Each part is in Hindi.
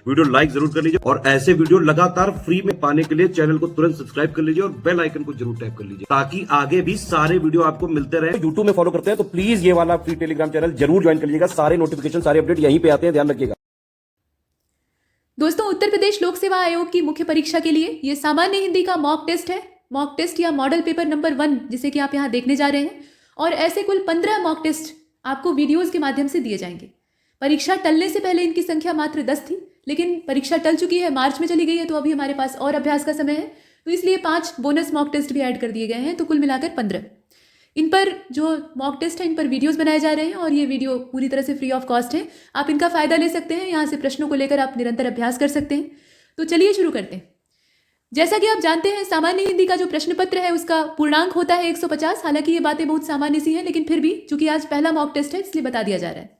वीडियो लाइक जरूर कर लीजिए और ऐसे वीडियो लगातार फ्री में पाने के लिए चैनल को तुरंत सब्सक्राइब कर लीजिए और बेल आइकन को जरूर टैप कर लीजिए ताकि आगे भी सारे वीडियो आपको मिलते रहे। यूट्यूब में फॉलो करते हैं तो प्लीज ये वाला फ्री टेलीग्राम चैनल जरूर ज्वाइन कर लीजिएगा। सारे नोटिफिकेशन सारे अपडेट यहीं पे आते हैं, ध्यान रखिएगा। दोस्तों, उत्तर प्रदेश लोक सेवा आयोग की मुख्य परीक्षा के लिए ये सामान्य हिंदी का मॉक टेस्ट है। मॉक टेस्ट या मॉडल पेपर नंबर 1 जिसे कि आप यहाँ देखने जा रहे हैं, और ऐसे कुल 15 मॉक टेस्ट आपको वीडियोस के माध्यम से दिए जाएंगे। परीक्षा टलने से पहले इनकी संख्या मात्र 10 थी, लेकिन परीक्षा टल चुकी है, मार्च में चली गई है, तो अभी हमारे पास और अभ्यास का समय है, तो इसलिए 5 बोनस मॉक टेस्ट भी ऐड कर दिए गए हैं, तो कुल मिलाकर 15। इन पर जो मॉक टेस्ट है इन पर वीडियोस बनाए जा रहे हैं और ये वीडियो पूरी तरह से फ्री ऑफ कॉस्ट है। आप इनका फ़ायदा ले सकते हैं, यहाँ से प्रश्नों को लेकर आप निरंतर अभ्यास कर सकते हैं। तो चलिए शुरू करते हैं। जैसा कि आप जानते हैं, सामान्य हिंदी का जो प्रश्न पत्र है उसका पूर्णांक होता है 150। हालांकि ये बातें बहुत सामान्य सी हैं, लेकिन फिर भी चूंकि आज पहला मॉक टेस्ट है इसलिए बता दिया जा रहा है।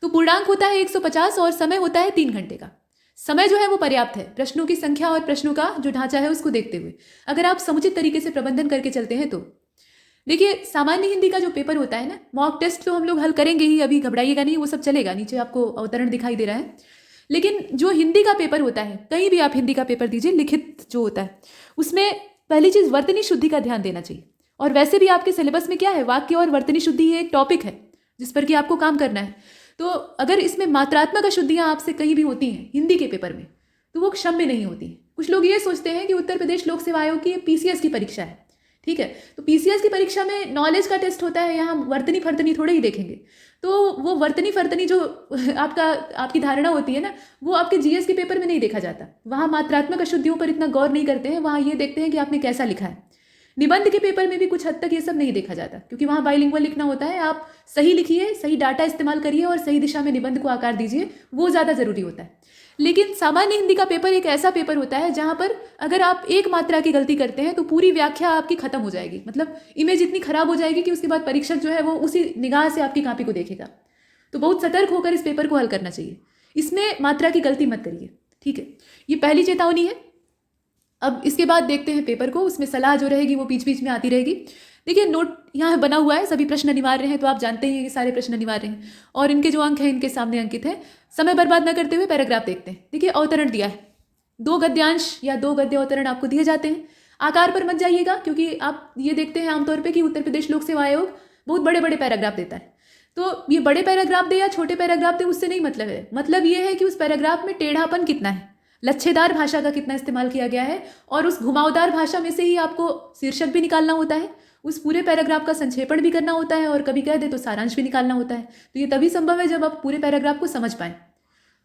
तो पूर्णांक होता है 150 और समय होता है 3 घंटे का। समय जो है वो पर्याप्त है प्रश्नों की संख्या और प्रश्नों का जो ढांचा है उसको देखते हुए, अगर आप समुचित तरीके से प्रबंधन करके चलते हैं तो। देखिए, सामान्य हिंदी का जो पेपर होता है ना, मॉक टेस्ट तो हम लोग हल करेंगे ही, अभी घबराइएगा नहीं, वो सब चलेगा। नीचे आपको अवतरण दिखाई दे रहा है। लेकिन जो हिंदी का पेपर होता है, कहीं भी आप हिंदी का पेपर दीजिए, लिखित जो होता है उसमें पहली चीज़ वर्तनी शुद्धि का ध्यान देना चाहिए। और वैसे भी आपके सिलेबस में क्या है, वाक्य और वर्तनी शुद्धि ये एक टॉपिक है जिस पर कि आपको काम करना है। तो अगर इसमें मात्रात्मक अशुद्धियाँ आपसे कहीं भी होती हैं हिंदी के पेपर में, तो वो क्षम्य नहीं होती हैं। कुछ लोग ये सोचते हैं कि उत्तर प्रदेश लोक सेवा आयोग की पीसीएस की परीक्षा है, ठीक है, तो पीसीएस की परीक्षा में नॉलेज का टेस्ट होता है, यहाँ वर्तनी फर्तनी थोड़े ही देखेंगे। तो वो वर्तनी फर्तनी जो आपकी धारणा होती है ना, वो आपके जीएस के पेपर में नहीं देखा जाता। वहाँ मात्रात्मक अशुद्धियों पर इतना गौर नहीं करते हैं, वहाँ ये देखते हैं कि आपने कैसा लिखा है। निबंध के पेपर में भी कुछ हद तक ये सब नहीं देखा जाता, क्योंकि वहाँ बाइलिंगुअल लिखना होता है। आप सही लिखिए, सही डाटा इस्तेमाल करिए और सही दिशा में निबंध को आकार दीजिए, वो ज़्यादा ज़रूरी होता है। लेकिन सामान्य हिंदी का पेपर एक ऐसा पेपर होता है जहाँ पर अगर आप एक मात्रा की गलती करते हैं तो पूरी व्याख्या आपकी खत्म हो जाएगी। मतलब इमेज इतनी खराब हो जाएगी कि उसके बाद परीक्षक जो है वो उसी निगाह से आपकी कॉपी को देखेगा। तो बहुत सतर्क होकर इस पेपर को हल करना चाहिए। इसमें मात्रा की गलती मत करिए, ठीक है। ये पहली चेतावनी है। अब इसके बाद देखते हैं पेपर को, उसमें सलाह जो रहेगी वो बीच बीच में आती रहेगी। देखिए, नोट यहाँ बना हुआ है, सभी प्रश्न अनिवार्य हैं, तो आप जानते हैं कि सारे प्रश्न अनिवार्य हैं और इनके जो अंक हैं इनके सामने अंकित है। समय बर्बाद न करते हुए पैराग्राफ देखते हैं। देखिए, अवतरण दिया है, 2 गद्यांश या 2 गद्य अवतरण आपको दिए जाते हैं। आकार पर मत जाइएगा, क्योंकि आप ये देखते हैं आमतौर पर कि उत्तर प्रदेश लोक सेवा आयोग बहुत बड़े बड़े पैराग्राफ देता है। तो ये बड़े पैराग्राफ दे या छोटे पैराग्राफ दे, उससे नहीं मतलब है। मतलब ये है कि उस पैराग्राफ में टेढ़ापन कितना है, लच्छेदार भाषा का कितना इस्तेमाल किया गया है, और उस घुमावदार भाषा में से ही आपको शीर्षक भी निकालना होता है, उस पूरे पैराग्राफ का संक्षेपण भी करना होता है, और कभी कह दे तो सारांश भी निकालना होता है। तो ये तभी संभव है जब आप पूरे पैराग्राफ को समझ पाएं।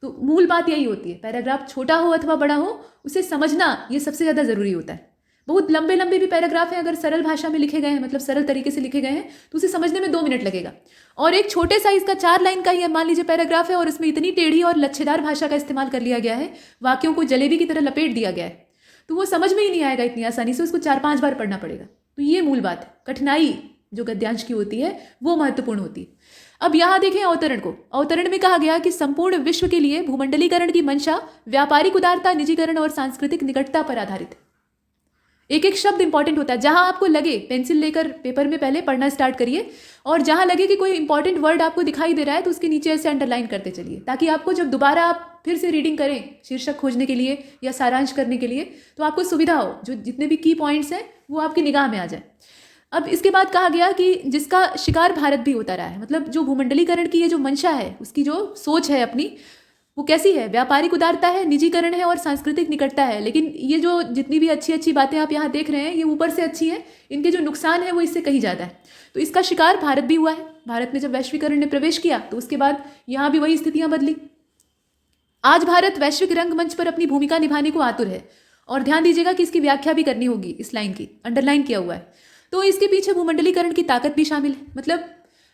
तो मूल बात यही होती है, पैराग्राफ छोटा हो अथवा बड़ा हो, उसे समझना ये सबसे ज़्यादा ज़रूरी होता है। बहुत लंबे लंबे भी पैराग्राफ हैं, अगर सरल भाषा में लिखे गए हैं, मतलब सरल तरीके से लिखे गए हैं, तो उसे समझने में 2 मिनट लगेगा। और एक छोटे साइज का 4 लाइन का ही मान लीजिए पैराग्राफ है और उसमें इतनी टेढ़ी और लच्छेदार भाषा का इस्तेमाल कर लिया गया है, वाक्यों को जलेबी की तरह लपेट दिया गया है, तो वो समझ में ही नहीं आएगा इतनी आसानी से, उसको 4-5 बार पढ़ना पड़ेगा। तो ये मूल बात है। कठिनाई जो गद्यांश की होती है वो महत्वपूर्ण होती है। अब यहाँ देखें अवतरण को। अवतरण में कहा गया कि संपूर्ण विश्व के लिए भूमंडलीकरण की मंशा व्यापारिक उदारता, निजीकरण और सांस्कृतिक निकटता पर आधारित है। एक एक शब्द इंपॉर्टेंट होता है। जहां आपको लगे, पेंसिल लेकर पेपर में पहले पढ़ना स्टार्ट करिए, और जहां लगे कि कोई इंपॉर्टेंट वर्ड आपको दिखाई दे रहा है तो उसके नीचे ऐसे अंडरलाइन करते चलिए, ताकि आपको जब दोबारा आप फिर से रीडिंग करें शीर्षक खोजने के लिए या सारांश करने के लिए, तो आपको सुविधा हो, जो जितने भी की पॉइंट्स हैं वो आपकी निगाह में आ जाए। अब इसके बाद कहा गया कि जिसका शिकार भारत भी होता रहा है, मतलब जो भूमंडलीकरण की ये जो मंशा है, उसकी जो सोच है अपनी, वो कैसी है, व्यापारिक उदारता है, निजीकरण है और सांस्कृतिक निकटता है। लेकिन ये जो जितनी भी अच्छी अच्छी बातें आप यहाँ देख रहे हैं, ये ऊपर से अच्छी हैं, इनके जो नुकसान है वो इससे कहीं ज़्यादा है। तो इसका शिकार भारत भी हुआ है। भारत में जब वैश्वीकरण ने प्रवेश किया तो उसके बाद यहाँ भी वही स्थितियाँ बदली। आज भारत वैश्विक रंगमंच पर अपनी भूमिका निभाने को आतुर है। और ध्यान दीजिएगा कि इसकी व्याख्या भी करनी होगी, इस लाइन की अंडरलाइन किया हुआ है। तो इसके पीछे भूमंडलीकरण की ताकत भी शामिल है। मतलब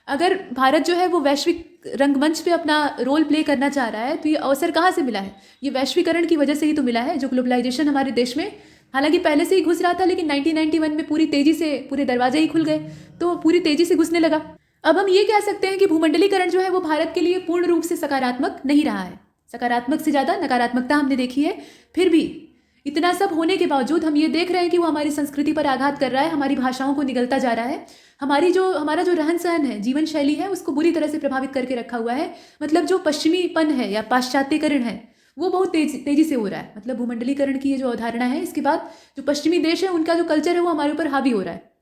अगर भारत जो है वो वैश्विक रंगमंच पे अपना रोल प्ले करना चाह रहा है, तो ये अवसर कहाँ से मिला है? ये वैश्वीकरण की वजह से ही तो मिला है। जो ग्लोबलाइजेशन हमारे देश में हालांकि पहले से ही घुस रहा था, लेकिन 1991 में पूरी तेजी से पूरे दरवाजे ही खुल गए, तो पूरी तेजी से घुसने लगा। अब हम ये कह सकते हैं कि भूमंडलीकरण जो है वो भारत के लिए पूर्ण रूप से सकारात्मक नहीं रहा है। सकारात्मक से ज़्यादा नकारात्मकता हमने देखी है। फिर भी इतना सब होने के बावजूद हम ये देख रहे हैं कि वो हमारी संस्कृति पर आघात कर रहा है, हमारी भाषाओं को निगलता जा रहा है, हमारा जो रहन सहन है, जीवन शैली है, उसको बुरी तरह से प्रभावित करके रखा हुआ है। मतलब जो पश्चिमीपन है या पाश्चात्यकरण है, वो बहुत तेजी से हो रहा है। मतलब भूमंडलीकरण की ये जो अवधारणा है, इसके बाद जो पश्चिमी देश है उनका जो कल्चर है वो हमारे ऊपर हावी हो रहा है।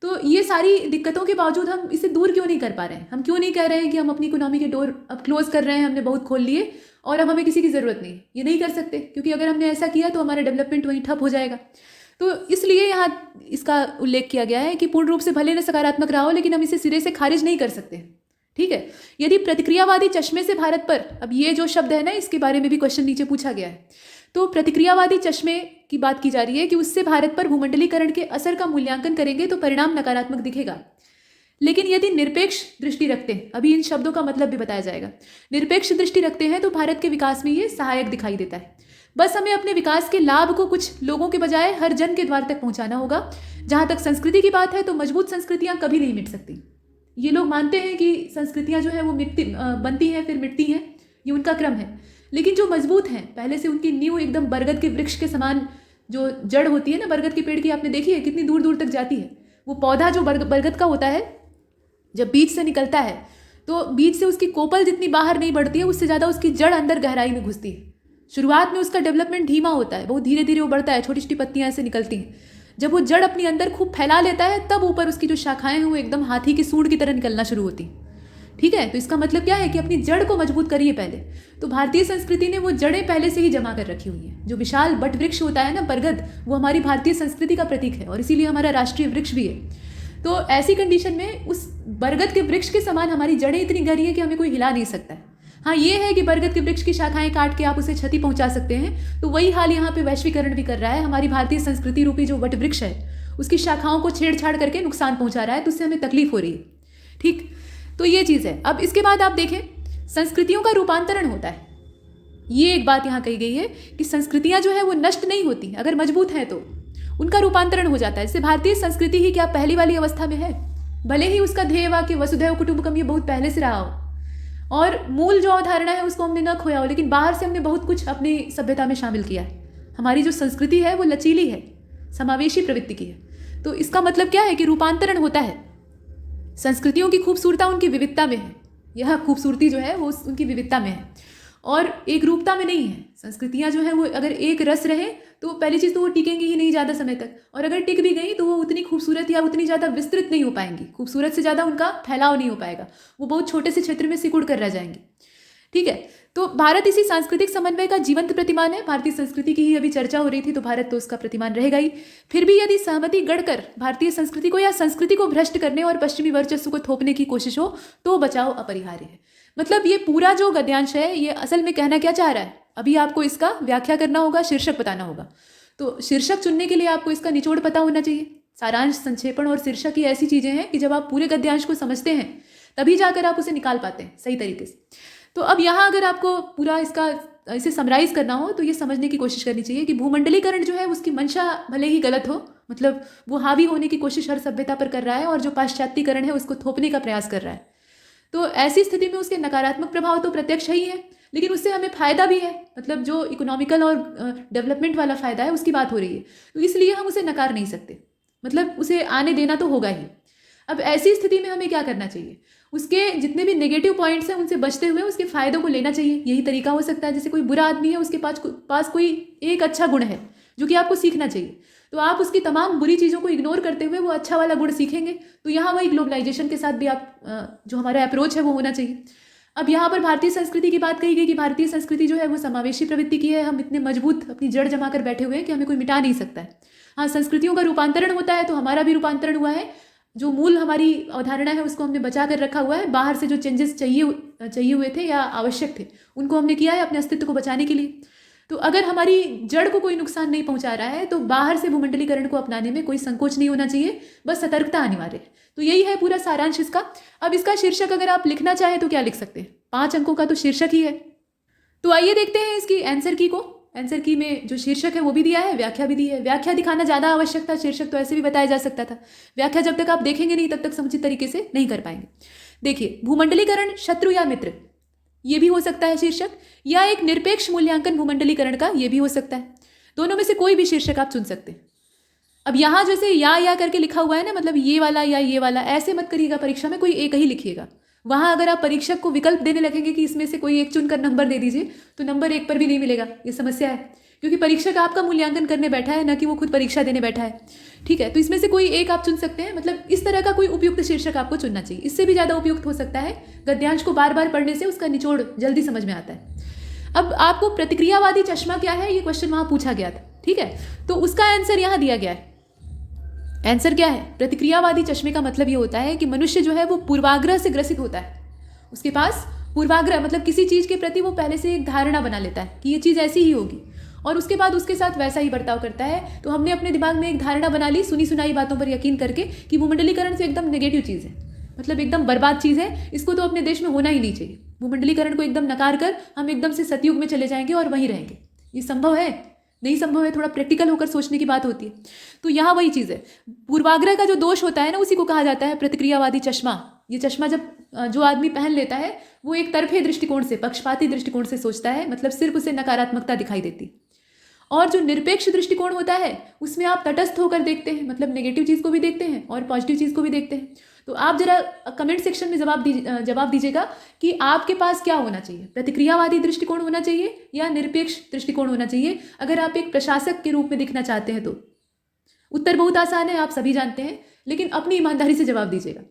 तो ये सारी दिक्कतों के बावजूद हम इसे दूर क्यों नहीं कर पा रहे हैं? हम क्यों नहीं कह रहे हैं कि हम अपनी इकोनॉमी के डोर अब क्लोज कर रहे हैं, हमने बहुत खोल लिए और अब हमें किसी की ज़रूरत नहीं? ये नहीं कर सकते, क्योंकि अगर हमने ऐसा किया तो हमारा डेवलपमेंट वहीं ठप हो जाएगा। तो इसलिए यहाँ इसका उल्लेख किया गया है कि पूर्ण रूप से भले न सकारात्मक रहा हो, लेकिन हम इसे सिरे से खारिज नहीं कर सकते। ठीक है। यदि प्रतिक्रियावादी चश्मे से भारत पर, अब ये जो शब्द है ना, इसके बारे में भी क्वेश्चन नीचे पूछा गया है। तो प्रतिक्रियावादी चश्मे की बात की जा रही है कि उससे भारत पर भूमंडलीकरण के असर का मूल्यांकन करेंगे तो परिणाम नकारात्मक दिखेगा। लेकिन यदि निरपेक्ष दृष्टि रखते हैं, अभी इन शब्दों का मतलब भी बताया जाएगा, निरपेक्ष दृष्टि रखते हैं तो भारत के विकास में ये सहायक दिखाई देता है। बस हमें अपने विकास के लाभ को कुछ लोगों के बजाय हर जन के द्वार तक पहुंचाना होगा। जहां तक संस्कृति की बात है तो मजबूत संस्कृतियां कभी नहीं मिट सकती। ये लोग मानते हैं कि संस्कृतियां जो है वो बनती हैं फिर मिटती हैं, ये उनका क्रम है। लेकिन जो मजबूत हैं, पहले से उनकी नींव एकदम बरगद के वृक्ष के समान जो जड़ होती है ना बरगद के पेड़ की, आपने देखी है कितनी दूर दूर तक जाती है। वो पौधा जो बरगद का होता है, जब बीज से निकलता है तो बीज से उसकी कोपल जितनी बाहर नहीं बढ़ती है, उससे ज़्यादा उसकी जड़ अंदर गहराई में घुसती है। शुरुआत में उसका डेवलपमेंट धीमा होता है, बहुत धीरे धीरे वो बढ़ता है, छोटी छोटी पत्तियां ऐसे निकलती हैं। जब वो जड़ अपनी अंदर खूब फैला लेता है, तब ऊपर उसकी जो शाखाएं हैं वो एकदम हाथी की सूंड की तरह निकलना शुरू होती हैं। ठीक है। तो इसका मतलब क्या है कि अपनी जड़ को मजबूत करिए पहले। तो भारतीय संस्कृति ने वो जड़ें पहले से ही जमा कर रखी हुई हैं। जो विशाल बट वृक्ष होता है ना बरगद, वो हमारी भारतीय संस्कृति का प्रतीक है और इसीलिए हमारा राष्ट्रीय वृक्ष भी है। तो ऐसी कंडीशन में उस बरगद के वृक्ष के समान हमारी जड़ें इतनी गहरी है कि हमें कोई हिला नहीं सकता है। हाँ, ये है कि बरगद के वृक्ष की शाखाएं काट के आप उसे क्षति पहुंचा सकते हैं। तो वही हाल यहाँ पे वैश्वीकरण भी कर रहा है। हमारी भारतीय संस्कृति रूपी जो वट वृक्ष है, उसकी शाखाओं को छेड़छाड़ करके नुकसान पहुंचा रहा है, तो उससे हमें तकलीफ हो रही है। ठीक, तो ये चीज़ है। अब इसके बाद आप देखें, संस्कृतियों का रूपांतरण होता है। ये एक बात यहाँ कही गई है कि संस्कृतियाँ जो है वो नष्ट नहीं होती, अगर मजबूत हैं तो उनका रूपांतरण हो जाता है। जैसे भारतीय संस्कृति ही क्या पहली वाली अवस्था में है, भले ही उसका ध्येय वाक्य वसुधैव कुटुंबकम ये बहुत पहले से रहा हो और मूल जो अवधारणा है उसको हमने न खोया हो, लेकिन बाहर से हमने बहुत कुछ अपनी सभ्यता में शामिल किया है। हमारी जो संस्कृति है वो लचीली है, समावेशी प्रवृत्ति की है। तो इसका मतलब क्या है कि रूपांतरण होता है। संस्कृतियों की खूबसूरता उनकी विविधता में है। यह खूबसूरती जो है वो उनकी विविधता में है और एक रूपता में नहीं है। संस्कृतियाँ जो है वो अगर एक रस रहे तो पहली चीज़ तो वो टिकेंगी ही नहीं ज़्यादा समय तक, और अगर टिक भी गई तो वो उतनी खूबसूरत या उतनी ज़्यादा विस्तृत नहीं हो पाएंगी। खूबसूरत से ज़्यादा उनका फैलाव नहीं हो पाएगा, वो बहुत छोटे से क्षेत्र में सिकुड़ कर रह जाएंगी। ठीक है। तो भारत इसी सांस्कृतिक समन्वय का जीवंत प्रतिमान है। भारतीय संस्कृति की ही अभी चर्चा हो रही थी, तो भारत तो उसका प्रतिमान रहेगा ही। फिर भी यदि सहमति गढ़कर भारतीय संस्कृति को या संस्कृति को भ्रष्ट करने और पश्चिमी वर्चस्व को थोपने की कोशिश हो तो बचाव अपरिहार्य है। मतलब ये पूरा जो गद्यांश है ये असल में कहना क्या चाह रहा है, अभी आपको इसका व्याख्या करना होगा, शीर्षक बताना होगा। तो शीर्षक चुनने के लिए आपको इसका निचोड़ पता होना चाहिए। सारांश, संक्षेपण और शीर्षक ये ऐसी चीज़ें हैं कि जब आप पूरे गद्यांश को समझते हैं तभी जाकर आप उसे निकाल पाते हैं सही तरीके से। तो अब यहाँ अगर आपको पूरा इसे समराइज करना हो तो ये समझने की कोशिश करनी चाहिए कि भूमंडलीकरण जो है उसकी मंशा भले ही गलत हो, मतलब वो हावी होने की कोशिश हर सभ्यता पर कर रहा है और जो पाश्चात्यीकरण है उसको थोपने का प्रयास कर रहा है। तो ऐसी स्थिति में उसके नकारात्मक प्रभाव तो प्रत्यक्ष ही है, लेकिन उससे हमें फ़ायदा भी है। मतलब जो इकोनॉमिकल और डेवलपमेंट वाला फ़ायदा है उसकी बात हो रही है, तो इसलिए हम उसे नकार नहीं सकते, मतलब उसे आने देना तो होगा ही। अब ऐसी स्थिति में हमें क्या करना चाहिए, उसके जितने भी नेगेटिव पॉइंट्स हैं उनसे बचते हुए उसके फ़ायदों को लेना चाहिए। यही तरीका हो सकता है। जैसे कोई बुरा आदमी है, उसके पास कोई एक अच्छा गुण है जो कि आपको सीखना चाहिए, तो आप उसकी तमाम बुरी चीज़ों को इग्नोर करते हुए वो अच्छा वाला गुण सीखेंगे। तो यहाँ वही ग्लोबलाइजेशन के साथ भी आप जो हमारा अप्रोच है वो होना चाहिए। अब यहाँ पर भारतीय संस्कृति की बात कही गई कि भारतीय संस्कृति जो है वो समावेशी प्रवृत्ति की है। हम इतने मजबूत अपनी जड़ जमा कर बैठे हुए हैं कि हमें कोई मिटा नहीं सकता है। हाँ, संस्कृतियों का रूपांतरण होता है तो हमारा भी रूपांतरण हुआ है। जो मूल हमारी अवधारणा है उसको हमने बचा कर रखा हुआ है। बाहर से जो चेंजेस चाहिए हुए थे या आवश्यक थे उनको हमने किया है अपने अस्तित्व को बचाने के लिए। तो अगर हमारी जड़ को कोई नुकसान नहीं पहुंचा रहा है तो बाहर से भूमंडलीकरण को अपनाने में कोई संकोच नहीं होना चाहिए, बस सतर्कता अनिवार्य है। तो यही है पूरा सारांश इसका। अब इसका शीर्षक अगर आप लिखना चाहें तो क्या लिख सकते हैं, 5 अंकों का तो शीर्षक ही है। तो आइए देखते हैं इसकी आंसर की को। आंसर की में जो शीर्षक है वो भी दिया है, व्याख्या भी दी है। व्याख्या दिखाना ज़्यादा आवश्यक था, शीर्षक तो ऐसे भी बताया जा सकता था। व्याख्या जब तक आप देखेंगे नहीं तब तक समुचित तरीके से नहीं कर पाएंगे। देखिए, भूमंडलीकरण शत्रु या मित्र, ये भी हो सकता है शीर्षक, या एक निरपेक्ष मूल्यांकन भूमंडलीकरण का, ये भी हो सकता है। दोनों में से कोई भी शीर्षक आप चुन सकते हैं। अब यहाँ जैसे या करके लिखा हुआ है ना, मतलब ये वाला या ये वाला, ऐसे मत करिएगा परीक्षा में, कोई एक ही लिखिएगा। वहाँ अगर आप परीक्षक को विकल्प देने लगेंगे कि इसमें से कोई एक चुनकर नंबर दे दीजिए, तो नंबर 1 पर भी नहीं मिलेगा। ये समस्या है, क्योंकि परीक्षक आपका मूल्यांकन करने बैठा है, ना कि वो खुद परीक्षा देने बैठा है। ठीक है, तो इसमें से कोई एक आप चुन सकते हैं। मतलब इस तरह का कोई उपयुक्त शीर्षक आपको चुनना चाहिए। इससे भी ज़्यादा उपयुक्त हो सकता है, गद्यांश को बार बार पढ़ने से उसका निचोड़ जल्दी समझ में आता है। अब आपको प्रतिक्रियावादी चश्मा क्या है, ये क्वेश्चन वहाँ पूछा गया था। ठीक है, तो उसका आंसर यहाँ दिया गया है। आंसर क्या है? प्रतिक्रियावादी चश्मे का मतलब ये होता है कि मनुष्य जो है वो पूर्वाग्रह से ग्रसित होता है। उसके पास पूर्वाग्रह मतलब किसी चीज़ के प्रति वो पहले से एक धारणा बना लेता है कि ये चीज़ ऐसी ही होगी, और उसके बाद उसके साथ वैसा ही बर्ताव करता है। तो हमने अपने दिमाग में एक धारणा बना ली सुनी सुनाई बातों पर यकीन करके कि भूमंडलीकरण तो एकदम नेगेटिव चीज़ है, मतलब एकदम बर्बाद चीज़ है, इसको तो अपने देश में होना ही नहीं चाहिए। भूमंडलीकरण को एकदम नकार कर हम एकदम से सतयुग में चले जाएंगे और वहीं रहेंगे। ये संभव है? नहीं संभव है। थोड़ा प्रैक्टिकल होकर सोचने की बात होती है। तो यहाँ वही चीज़ है, पूर्वाग्रह का जो दोष होता है ना, उसी को कहा जाता है प्रतिक्रियावादी चश्मा। ये चश्मा जब जो आदमी पहन लेता है वो एक तरफे दृष्टिकोण से, पक्षपाती दृष्टिकोण से सोचता है, मतलब सिर्फ उसे नकारात्मकता दिखाई देती। और जो निरपेक्ष दृष्टिकोण होता है उसमें आप तटस्थ होकर देखते हैं, मतलब नेगेटिव चीज़ को भी देखते हैं और पॉजिटिव चीज़ को भी देखते हैं। तो आप जरा कमेंट सेक्शन में जवाब दीजिएगा कि आपके पास क्या होना चाहिए, प्रतिक्रियावादी दृष्टिकोण होना चाहिए या निरपेक्ष दृष्टिकोण होना चाहिए, अगर आप एक प्रशासक के रूप में दिखना चाहते हैं तो। उत्तर बहुत आसान है, आप सभी जानते हैं, लेकिन अपनी ईमानदारी से जवाब दीजिएगा।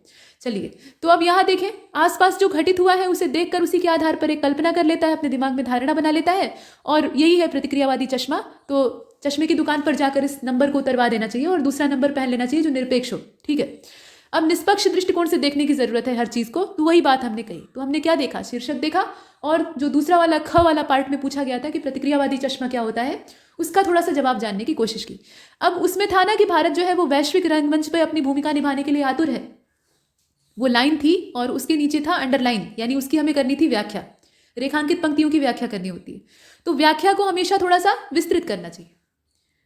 चलिए, तो अब यहाँ देखें, आसपास जो घटित हुआ है उसे देखकर उसी के आधार पर एक कल्पना कर लेता है, अपने दिमाग में धारणा बना लेता है, और यही है प्रतिक्रियावादी चश्मा। तो चश्मे की दुकान पर जाकर इस नंबर को उतरवा देना चाहिए और दूसरा नंबर पहन लेना चाहिए जो निरपेक्ष हो। ठीक है, अब निष्पक्ष दृष्टिकोण से देखने की जरूरत है हर चीज़ को। तो वही बात हमने कही। तो हमने क्या देखा? शीर्षक देखा, और जो दूसरा वाला ख वाला पार्ट में पूछा गया था कि प्रतिक्रियावादी चश्मा क्या होता है, उसका थोड़ा सा जवाब जानने की कोशिश की। अब उसमें था ना कि भारत जो है वो वैश्विक रंगमंच पर अपनी भूमिका निभाने के लिए आतुर है। वो लाइन थी और उसके नीचे था अंडरलाइन, यानी उसकी हमें करनी थी व्याख्या। रेखांकित पंक्तियों की व्याख्या करनी होती है। तो व्याख्या को हमेशा थोड़ा सा विस्तृत करना चाहिए।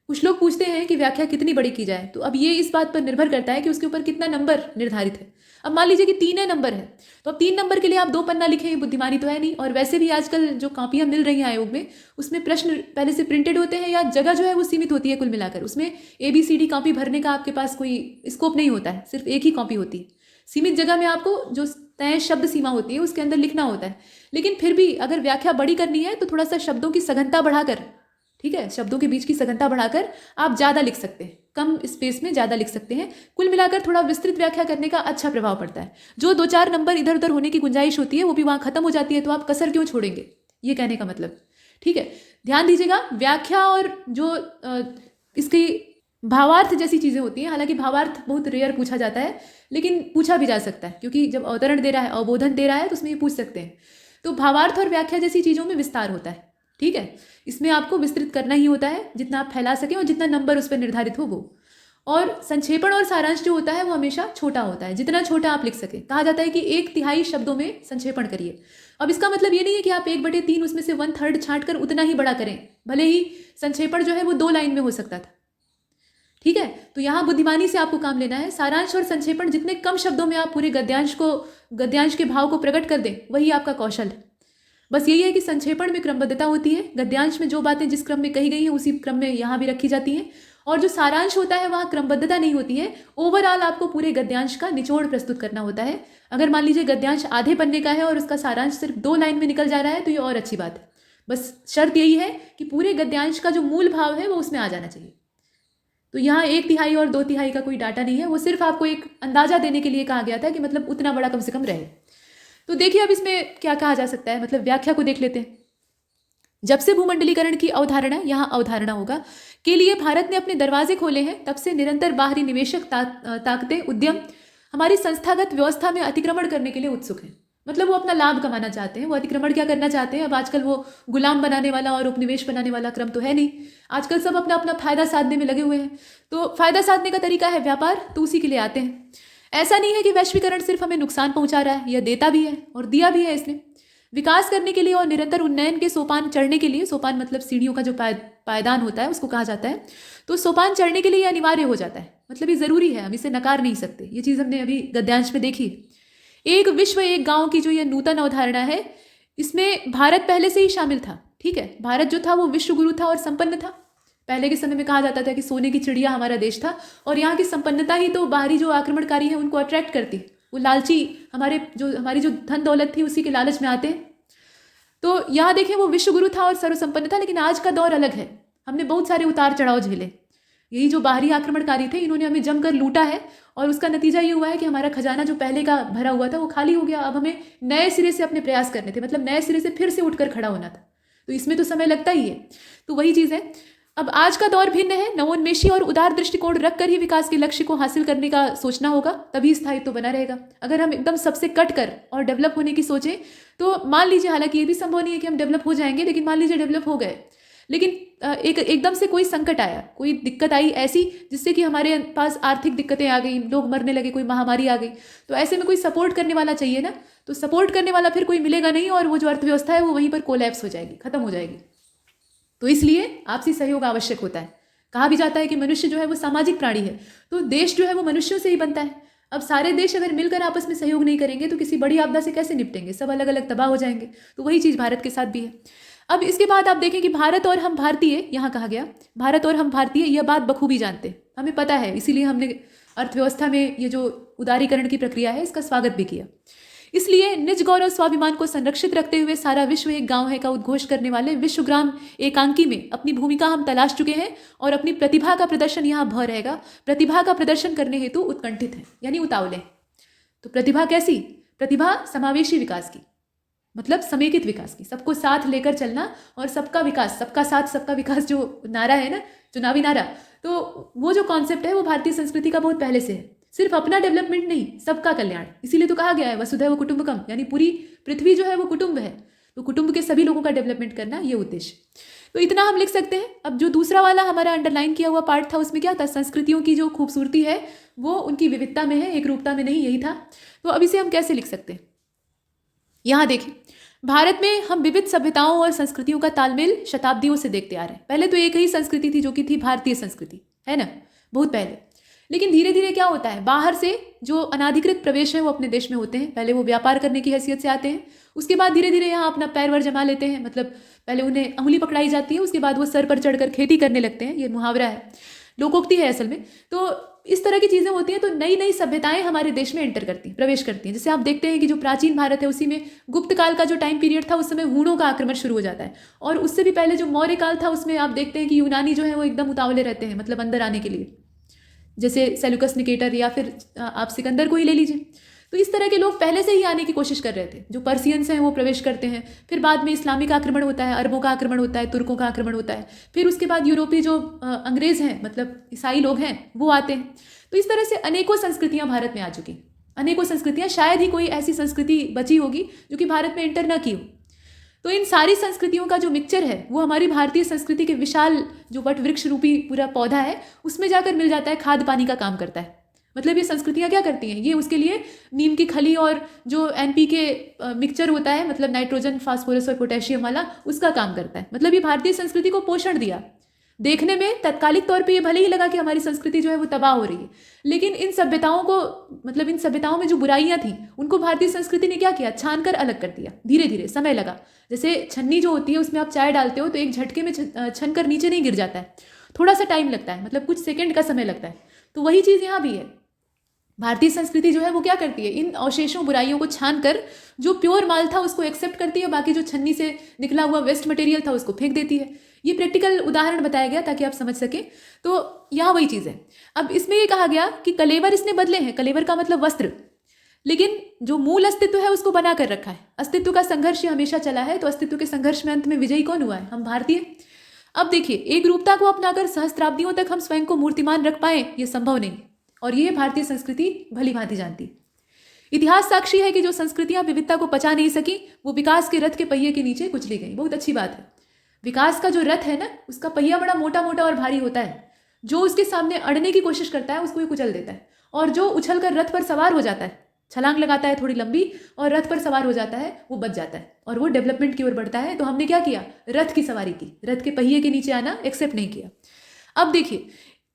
कुछ लोग पूछते हैं कि व्याख्या कितनी बड़ी की जाए, तो अब ये इस बात पर निर्भर करता है कि उसके ऊपर कितना नंबर निर्धारित है। अब मान लीजिए कि 3 नंबर है, तो अब 3 नंबर के लिए आप 2 पन्ना लिखें, ये बुद्धिमानी तो है नहीं। और वैसे भी आजकल जो कॉपियाँ मिल रही हैं आयोग में, उसमें प्रश्न पहले से प्रिंटेड होते हैं, या जगह जो है वो सीमित होती है कुल मिलाकर। उसमें ABCD कॉपी भरने का आपके पास कोई स्कोप नहीं होता है, सिर्फ एक ही कॉपी होती है। सीमित जगह में आपको जो तय शब्द सीमा होती है उसके अंदर लिखना होता है। लेकिन फिर भी अगर व्याख्या बड़ी करनी है तो थोड़ा सा शब्दों की सघनता बढ़ाकर, ठीक है, शब्दों के बीच की सघनता बढ़ाकर आप ज़्यादा लिख सकते हैं, कम स्पेस में ज़्यादा लिख सकते हैं। कुल मिलाकर थोड़ा विस्तृत व्याख्या करने का अच्छा प्रभाव पड़ता है। जो 2-4 नंबर इधर उधर होने की गुंजाइश होती है वो भी वहाँ खत्म हो जाती है, तो आप कसर क्यों छोड़ेंगे, ये कहने का मतलब। ठीक है, ध्यान दीजिएगा, व्याख्या और जो इसकी भावार्थ जैसी चीज़ें होती हैं, हालांकि भावार्थ बहुत रेयर पूछा जाता है, लेकिन पूछा भी जा सकता है, क्योंकि जब अवतरण दे रहा है, अवबोधन दे रहा है, तो उसमें ये पूछ सकते हैं। तो भावार्थ और व्याख्या जैसी चीज़ों में विस्तार होता है। ठीक है, इसमें आपको विस्तृत करना ही होता है, जितना आप फैला सकें और जितना नंबर उस पर निर्धारित हो वो। और संक्षेपण और सारांश जो होता है वो हमेशा छोटा होता है, जितना छोटा आप लिख सकें। कहा जाता है कि 1/3 शब्दों में संक्षेपण करिए। अब इसका मतलब ये नहीं है कि आप 1/3 उसमें से 1/3 छांट कर उतना ही बड़ा करें, भले ही संक्षेपण जो है वो 2 लाइन में हो सकता था। ठीक है, तो यहाँ बुद्धिमानी से आपको काम लेना है। सारांश और संक्षेपण जितने कम शब्दों में आप पूरे गद्यांश के भाव को प्रकट कर दें, वही आपका कौशल है। बस यही है कि संक्षेपण में क्रमबद्धता होती है, गद्यांश में जो बातें जिस क्रम में कही गई हैं उसी क्रम में यहाँ भी रखी जाती हैं, और जो सारांश होता है वहाँ क्रमबद्धता नहीं होती है। ओवरऑल आपको पूरे गद्यांश का निचोड़ प्रस्तुत करना होता है। अगर मान लीजिए गद्यांश आधे पन्ने का है और उसका सारांश सिर्फ 2 लाइन में निकल जा रहा है, तो ये और अच्छी बात है। बस शर्त यही है कि पूरे गद्यांश का जो मूल भाव है वो उसमें आ जाना चाहिए। तो यहाँ 1/3 और 2/3 का कोई डाटा नहीं है, वो सिर्फ आपको एक अंदाजा देने के लिए कहा गया था कि मतलब उतना बड़ा कम से कम रहे। तो देखिए अब इसमें क्या कहा जा सकता है, मतलब व्याख्या को देख लेते हैं। जब से भूमंडलीकरण की अवधारणा, यहाँ अवधारणा होगा, के लिए भारत ने अपने दरवाजे खोले हैं, तब से निरंतर बाहरी निवेशक ताकतें, उद्यम हमारी संस्थागत व्यवस्था में अतिक्रमण करने के लिए उत्सुक हैं। मतलब वो अपना लाभ कमाना चाहते हैं। वो अतिक्रमण क्या करना चाहते हैं? अब आजकल वो गुलाम बनाने वाला और उपनिवेश बनाने वाला क्रम तो है नहीं। आजकल सब अपना अपना फायदा साधने में लगे हुए हैं। तो फायदा साधने का तरीका है व्यापार, तो उसी के लिए आते हैं। ऐसा नहीं है कि वैश्वीकरण सिर्फ हमें नुकसान पहुंचा रहा है, यह देता भी है और दिया भी है इसने। विकास करने के लिए और निरंतर उन्नयन के सोपान चढ़ने के लिए, सोपान मतलब सीढ़ियों का जो पायदान होता है उसको कहा जाता है, तो सोपान चढ़ने के लिए अनिवार्य हो जाता है। मतलब ये ज़रूरी है, हम इसे नकार नहीं सकते। ये चीज़ हमने अभी गद्यांश में देखी। एक विश्व एक गाँव की जो ये नूतन अवधारणा है, इसमें भारत पहले से ही शामिल था। ठीक है, भारत जो था वो विश्व गुरु था और संपन्न था। पहले के समय में कहा जाता था कि सोने की चिड़िया हमारा देश था, और यहाँ की संपन्नता ही तो बाहरी जो आक्रमणकारी है उनको अट्रैक्ट करती। वो लालची हमारी जो धन दौलत थी उसी के लालच में आते हैं। तो यहाँ देखें, वो विश्व गुरु था और सर्वसंपन्न था, लेकिन आज का दौर अलग है। हमने बहुत सारे उतार चढ़ाव झेले। यही जो बाहरी आक्रमणकारी थे, इन्होंने हमें जमकर लूटा है और उसका नतीजा ये हुआ है कि हमारा खजाना जो पहले का भरा हुआ था वो खाली हो गया। अब हमें नए सिरे से अपने प्रयास करने थे, मतलब नए सिरे से फिर से उठकर खड़ा होना था। तो इसमें तो समय लगता ही है। तो वही चीज़ है। अब आज का दौर भिन्न है। नवोन्मेषी और उदार दृष्टिकोण रखकर ही विकास के लक्ष्य को हासिल करने का सोचना होगा, तभी स्थायित्व बना रहेगा। अगर हम एकदम सबसे कट कर और डेवलप होने की सोचें तो मान लीजिए, हालांकि ये भी संभव नहीं है कि हम डेवलप हो जाएंगे, लेकिन मान लीजिए डेवलप हो गए, लेकिन एकदम से कोई संकट आया, कोई दिक्कत आई ऐसी जिससे कि हमारे पास आर्थिक दिक्कतें आ गई, लोग मरने लगे, कोई महामारी आ गई, तो ऐसे में कोई सपोर्ट करने वाला चाहिए ना। तो सपोर्ट करने वाला फिर कोई मिलेगा नहीं और वो जो अर्थव्यवस्था है वो वहीं पर कोलैप्स हो जाएगी, खत्म हो जाएगी। तो इसलिए आपसी सहयोग आवश्यक होता है। कहा भी जाता है कि मनुष्य जो है वो सामाजिक प्राणी है, तो देश जो है वो मनुष्यों से ही बनता है। अब सारे देश अगर मिलकर आपस में सहयोग नहीं करेंगे तो किसी बड़ी आपदा से कैसे निपटेंगे? सब अलग अलग तबाह हो जाएंगे। तो वही चीज़ भारत के साथ भी है। अब इसके बाद आप देखें कि भारत और हम भारतीय, यहाँ कहा गया भारत और हम भारतीय, यह बात बखूबी जानते हैं, हमें पता है, इसीलिए हमने अर्थव्यवस्था में ये जो उदारीकरण की प्रक्रिया है इसका स्वागत भी किया। इसलिए निज गौरव स्वाभिमान को संरक्षित रखते हुए सारा विश्व एक गांव है का उद्घोष करने वाले विश्वग्राम एकांकी में अपनी भूमिका हम तलाश चुके हैं और अपनी प्रतिभा का प्रदर्शन यहाँ भर रहेगा। प्रतिभा का प्रदर्शन करने हेतु उत्कंठित है, यानी उतावले। तो प्रतिभा कैसी? प्रतिभा समावेशी विकास की, मतलब समेकित विकास की, सबको साथ लेकर चलना और सबका विकास, सबका साथ सबका विकास जो नारा है ना, चुनावी नारा, तो वो जो कॉन्सेप्ट है वो भारतीय संस्कृति का बहुत पहले से है। सिर्फ अपना डेवलपमेंट नहीं, सबका कल्याण। इसीलिए तो कहा गया है वसुधैव कुटुंबकम, यानी पूरी पृथ्वी जो है वो कुटुंब है, तो कुटुंब के सभी लोगों का डेवलपमेंट करना, ये उद्देश्य। तो इतना हम लिख सकते हैं। अब जो दूसरा वाला हमारा अंडरलाइन किया हुआ पार्ट था उसमें क्या था? संस्कृतियों की जो खूबसूरती है वो उनकी विविधता में है, एक रूपता में नहीं, यही था। तो अब इसे हम कैसे लिख सकते हैं? यहाँ देखिए, भारत में हम विविध सभ्यताओं और संस्कृतियों का तालमेल शताब्दियों से देखते आ रहे हैं। पहले तो एक ही संस्कृति थी जो कि थी भारतीय संस्कृति, है ना, बहुत पहले। लेकिन धीरे धीरे क्या होता है, बाहर से जो अनाधिकृत प्रवेश है वो अपने देश में होते हैं। पहले वो व्यापार करने की हैसियत से आते हैं, उसके बाद धीरे धीरे यहाँ अपना पैरवर जमा लेते हैं, मतलब पहले उन्हें अंगुली पकड़ाई जाती है, उसके बाद वो सर पर चढ़कर खेती करने लगते हैं। ये मुहावरा है, लोकोक्ति है असल में। तो इस तरह की चीज़ें होती हैं, तो नई नई सभ्यताएं हमारे देश में एंटर करती हैं, प्रवेश करती हैं। जैसे आप देखते हैं कि जो प्राचीन भारत है उसी में गुप्त काल का जो टाइम पीरियड था उस समय हूणों का आक्रमण शुरू हो जाता है, और उससे भी पहले जो मौर्य काल था उसमें आप देखते हैं कि यूनानी जो है वो एकदम उतावले रहते हैं, मतलब अंदर आने के लिए, जैसे सेल्यूकस निकेटर या फिर आप सिकंदर को ही ले लीजिए। तो इस तरह के लोग पहले से ही आने की कोशिश कर रहे थे। जो पर्सियंस हैं वो प्रवेश करते हैं, फिर बाद में इस्लामिक आक्रमण होता है, अरबों का आक्रमण होता है, तुर्कों का आक्रमण होता है, फिर उसके बाद यूरोपीय जो अंग्रेज़ हैं, मतलब ईसाई लोग हैं, वो आते हैं। तो इस तरह से अनेकों संस्कृतियाँ भारत में आ चुकी, अनेकों संस्कृतियाँ। शायद ही कोई ऐसी संस्कृति बची होगी जो कि भारत में एंटर ना की हो। तो इन सारी संस्कृतियों का जो मिक्सचर है वो हमारी भारतीय संस्कृति के विशाल जो वट वृक्ष रूपी पूरा पौधा है उसमें जाकर मिल जाता है, खाद पानी का काम करता है। मतलब ये संस्कृतियाँ क्या करती हैं, ये उसके लिए नीम की खली और जो NPK मिक्सचर होता है, मतलब नाइट्रोजन, फास्फोरस और पोटेशियम वाला, उसका काम करता है। मतलब ये भारतीय संस्कृति को पोषण दिया। देखने में तत्कालिक तौर पे ये भले ही लगा कि हमारी संस्कृति जो है वो तबाह हो रही है, लेकिन इन सभ्यताओं को, मतलब इन सभ्यताओं में जो बुराइयां थी उनको भारतीय संस्कृति ने क्या किया, छान कर अलग कर दिया। धीरे धीरे समय लगा। जैसे छन्नी जो होती है उसमें आप चाय डालते हो तो एक झटके में छन कर नीचे नहीं गिर जाता है, थोड़ा सा टाइम लगता है, मतलब कुछ सेकेंड का समय लगता है। तो वही चीज़ यहाँ भी है। भारतीय संस्कृति जो है वो क्या करती है, इन अवशेषों बुराइयों को छान कर जो प्योर माल था उसको एक्सेप्ट करती है, बाकी जो छन्नी से निकला हुआ वेस्ट मटेरियल था उसको फेंक देती है। ये प्रैक्टिकल उदाहरण बताया गया ताकि आप समझ सकें। तो यहाँ वही चीज़ है। अब इसमें ये कहा गया कि कलेवर इसने बदले हैं, कलेवर का मतलब वस्त्र, लेकिन जो मूल अस्तित्व है उसको बना कर रखा है। अस्तित्व का संघर्ष हमेशा चला है, तो अस्तित्व के संघर्ष में अंत में विजयी कौन हुआ है, हम भारतीय। अब देखिए, एक रूपता को अपनाकर सहस्त्राब्दियों तक हम स्वयं को मूर्तिमान रख पाए, ये संभव नहीं, और ये भारतीय संस्कृति भली भांति जानती। इतिहास साक्षी है कि जो संस्कृतियां विविधता को पचा नहीं सकी वो विकास के रथ के पहिए के नीचे कुचली गई। बहुत अच्छी बात है। विकास का जो रथ है ना, उसका पहिया बड़ा मोटा मोटा और भारी होता है। जो उसके सामने अड़ने की कोशिश करता है उसको ये कुचल देता है, और जो उछल कर रथ पर सवार हो जाता है, छलांग लगाता है थोड़ी लंबी और रथ पर सवार हो जाता है, वो बच जाता है और वो डेवलपमेंट की ओर बढ़ता है। तो हमने क्या किया, रथ की सवारी की, रथ के पहिए के नीचे आना एक्सेप्ट नहीं किया। अब देखिए,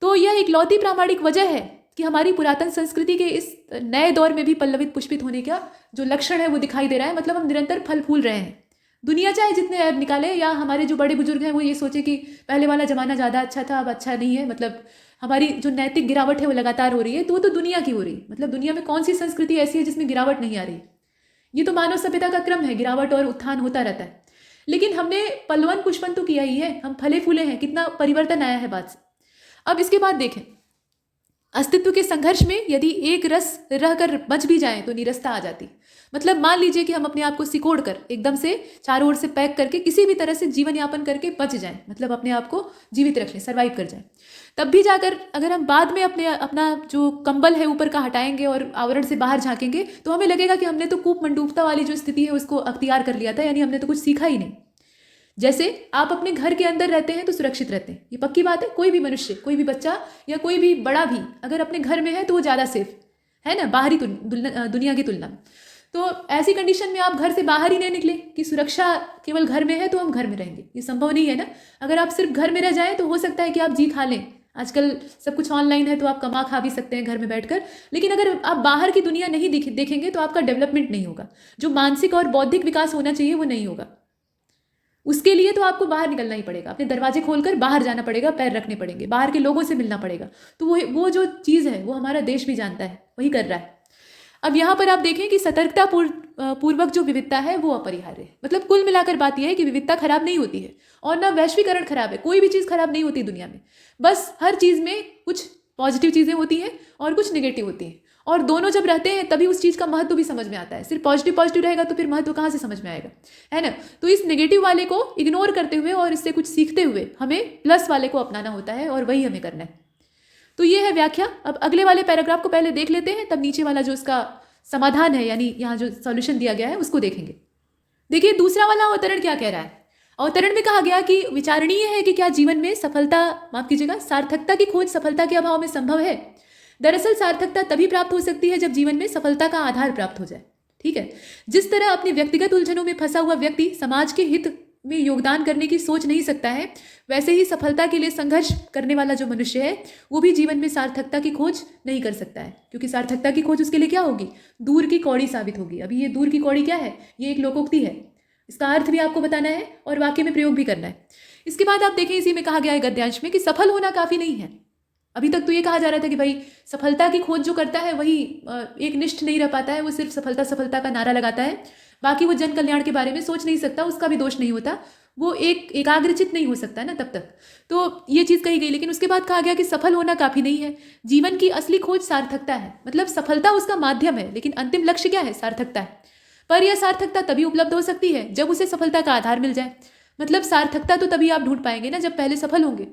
तो यह एक लौती प्रामाणिक वजह है कि हमारी पुरातन संस्कृति के इस नए दौर में भी पल्लवित पुष्पित होने का जो लक्षण है वो दिखाई दे रहा है। मतलब हम निरंतर फल फूल रहे हैं, दुनिया चाहे जितने ऐप निकाले, या हमारे जो बड़े बुजुर्ग हैं वो ये सोचे कि पहले वाला ज़माना ज़्यादा अच्छा था, अब अच्छा नहीं है, मतलब हमारी जो नैतिक गिरावट है वो लगातार हो रही है, तो वो तो दुनिया की हो रही है। मतलब दुनिया में कौन सी संस्कृति ऐसी है जिसमें गिरावट नहीं आ रही? ये तो मानव सभ्यता का क्रम है, गिरावट और उत्थान होता रहता है। लेकिन हमने पलवन पुष्पन तो किया ही है, हम फले फूले हैं, कितना परिवर्तन आया है बात से। अब इसके बाद देखें, अस्तित्व के संघर्ष में यदि एक रस रहकर बच भी जाए तो निरस्ता आ जाती। मतलब मान लीजिए कि हम अपने आप को सिकोड़ कर एकदम से चारों ओर से पैक करके किसी भी तरह से जीवन यापन करके बच जाएं, मतलब अपने आप को जीवित रख लें, सर्वाइव कर जाएं, तब भी जाकर अगर हम बाद में अपना जो कंबल है ऊपर का हटाएंगे और आवरण से बाहर झांकेंगे तो हमें लगेगा कि हमने तो कूप मंडूकता वाली जो स्थिति है उसको अख्तियार कर लिया था, यानी हमने तो कुछ सीखा ही नहीं। जैसे आप अपने घर के अंदर रहते हैं तो सुरक्षित रहते हैं, ये पक्की बात है। कोई भी मनुष्य, कोई भी बच्चा या कोई भी बड़ा भी अगर अपने घर में है तो वो ज़्यादा सेफ है ना, बाहरी दुनिया की तुलना में। तो ऐसी कंडीशन में आप घर से बाहर ही नहीं निकले कि सुरक्षा केवल घर में है तो हम घर में रहेंगे, ये संभव नहीं है ना। अगर आप सिर्फ घर में रह जाएं तो हो सकता है कि आप जी खा लें, आजकल सब कुछ ऑनलाइन है तो आप कमा खा भी सकते हैं घर में बैठकर। लेकिन अगर आप बाहर की दुनिया नहीं देखेंगे तो आपका डेवलपमेंट नहीं होगा, जो मानसिक और बौद्धिक विकास होना चाहिए वो नहीं होगा। उसके लिए तो आपको बाहर निकलना ही पड़ेगा, अपने दरवाजे खोलकर बाहर जाना पड़ेगा, पैर रखने पड़ेंगे, बाहर के लोगों से मिलना पड़ेगा। तो वो जो चीज़ है वो हमारा देश भी जानता है, वही कर रहा है। अब यहाँ पर आप देखें कि सतर्कता पूर्वक जो विविधता है वो अपरिहार्य है। मतलब कुल मिलाकर बात यह है कि विविधता खराब नहीं होती है और ना वैश्वीकरण खराब है, कोई भी चीज़ खराब नहीं होती दुनिया में। बस हर चीज़ में कुछ पॉजिटिव चीज़ें होती हैं और कुछ नेगेटिव होती हैं, और दोनों जब रहते हैं तभी उस चीज़ का महत्व भी समझ में आता है। सिर्फ पॉजिटिव रहेगा तो फिर महत्व कहाँ से समझ में आएगा, है ना। तो इस नेगेटिव वाले को इग्नोर करते हुए और इससे कुछ सीखते हुए हमें प्लस वाले को अपनाना होता है, और वही हमें करना है। तो ये है व्याख्या। अब अगले वाले पैराग्राफ को पहले देख लेते हैं, तब नीचे वाला जो इसका समाधान है, यानी यहाँ जो सॉल्यूशन दिया गया है उसको देखेंगे। देखिए दूसरा वाला अवतरण क्या कह रहा है। अवतरण में कहा गया कि विचारणीय है कि क्या जीवन में सफलता, माफ कीजिएगा, सार्थकता की खोज सफलता के अभाव में संभव है। दरअसल सार्थकता तभी प्राप्त हो सकती है जब जीवन में सफलता का आधार प्राप्त हो जाए। ठीक है, जिस तरह अपने व्यक्तिगत उलझनों में फंसा हुआ व्यक्ति समाज के हित में योगदान करने की सोच नहीं सकता है, वैसे ही सफलता के लिए संघर्ष करने वाला जो मनुष्य है वो भी जीवन में सार्थकता की खोज नहीं कर सकता है, क्योंकि सार्थकता की खोज उसके लिए क्या होगी, दूर की कौड़ी साबित होगी। अभी ये दूर की कौड़ी क्या है, ये एक लोकोक्ति है, इसका अर्थ भी आपको बताना है और वाक्य में प्रयोग भी करना है। इसके बाद आप देखें इसी में कहा गया है गद्यांश में कि सफल होना काफ़ी नहीं है। अभी तक तो ये कहा जा रहा था कि भाई सफलता की खोज जो करता है वही एक निष्ठ नहीं रह पाता है, वो सिर्फ सफलता का नारा लगाता है, बाकी वो जन कल्याण के बारे में सोच नहीं सकता, उसका भी दोष नहीं होता, वो एकाग्रचित नहीं हो सकता ना तब तक। तो ये चीज़ कही गई। लेकिन उसके बाद कहा गया कि सफल होना काफ़ी नहीं है, जीवन की असली खोज सार्थकता है। मतलब सफलता उसका माध्यम है, लेकिन अंतिम लक्ष्य क्या है, सार्थकता है। पर यह सार्थकता तभी उपलब्ध हो सकती है जब उसे सफलता का आधार मिल जाए। मतलब सार्थकता तो तभी आप ढूंढ पाएंगे ना जब पहले सफल होंगे।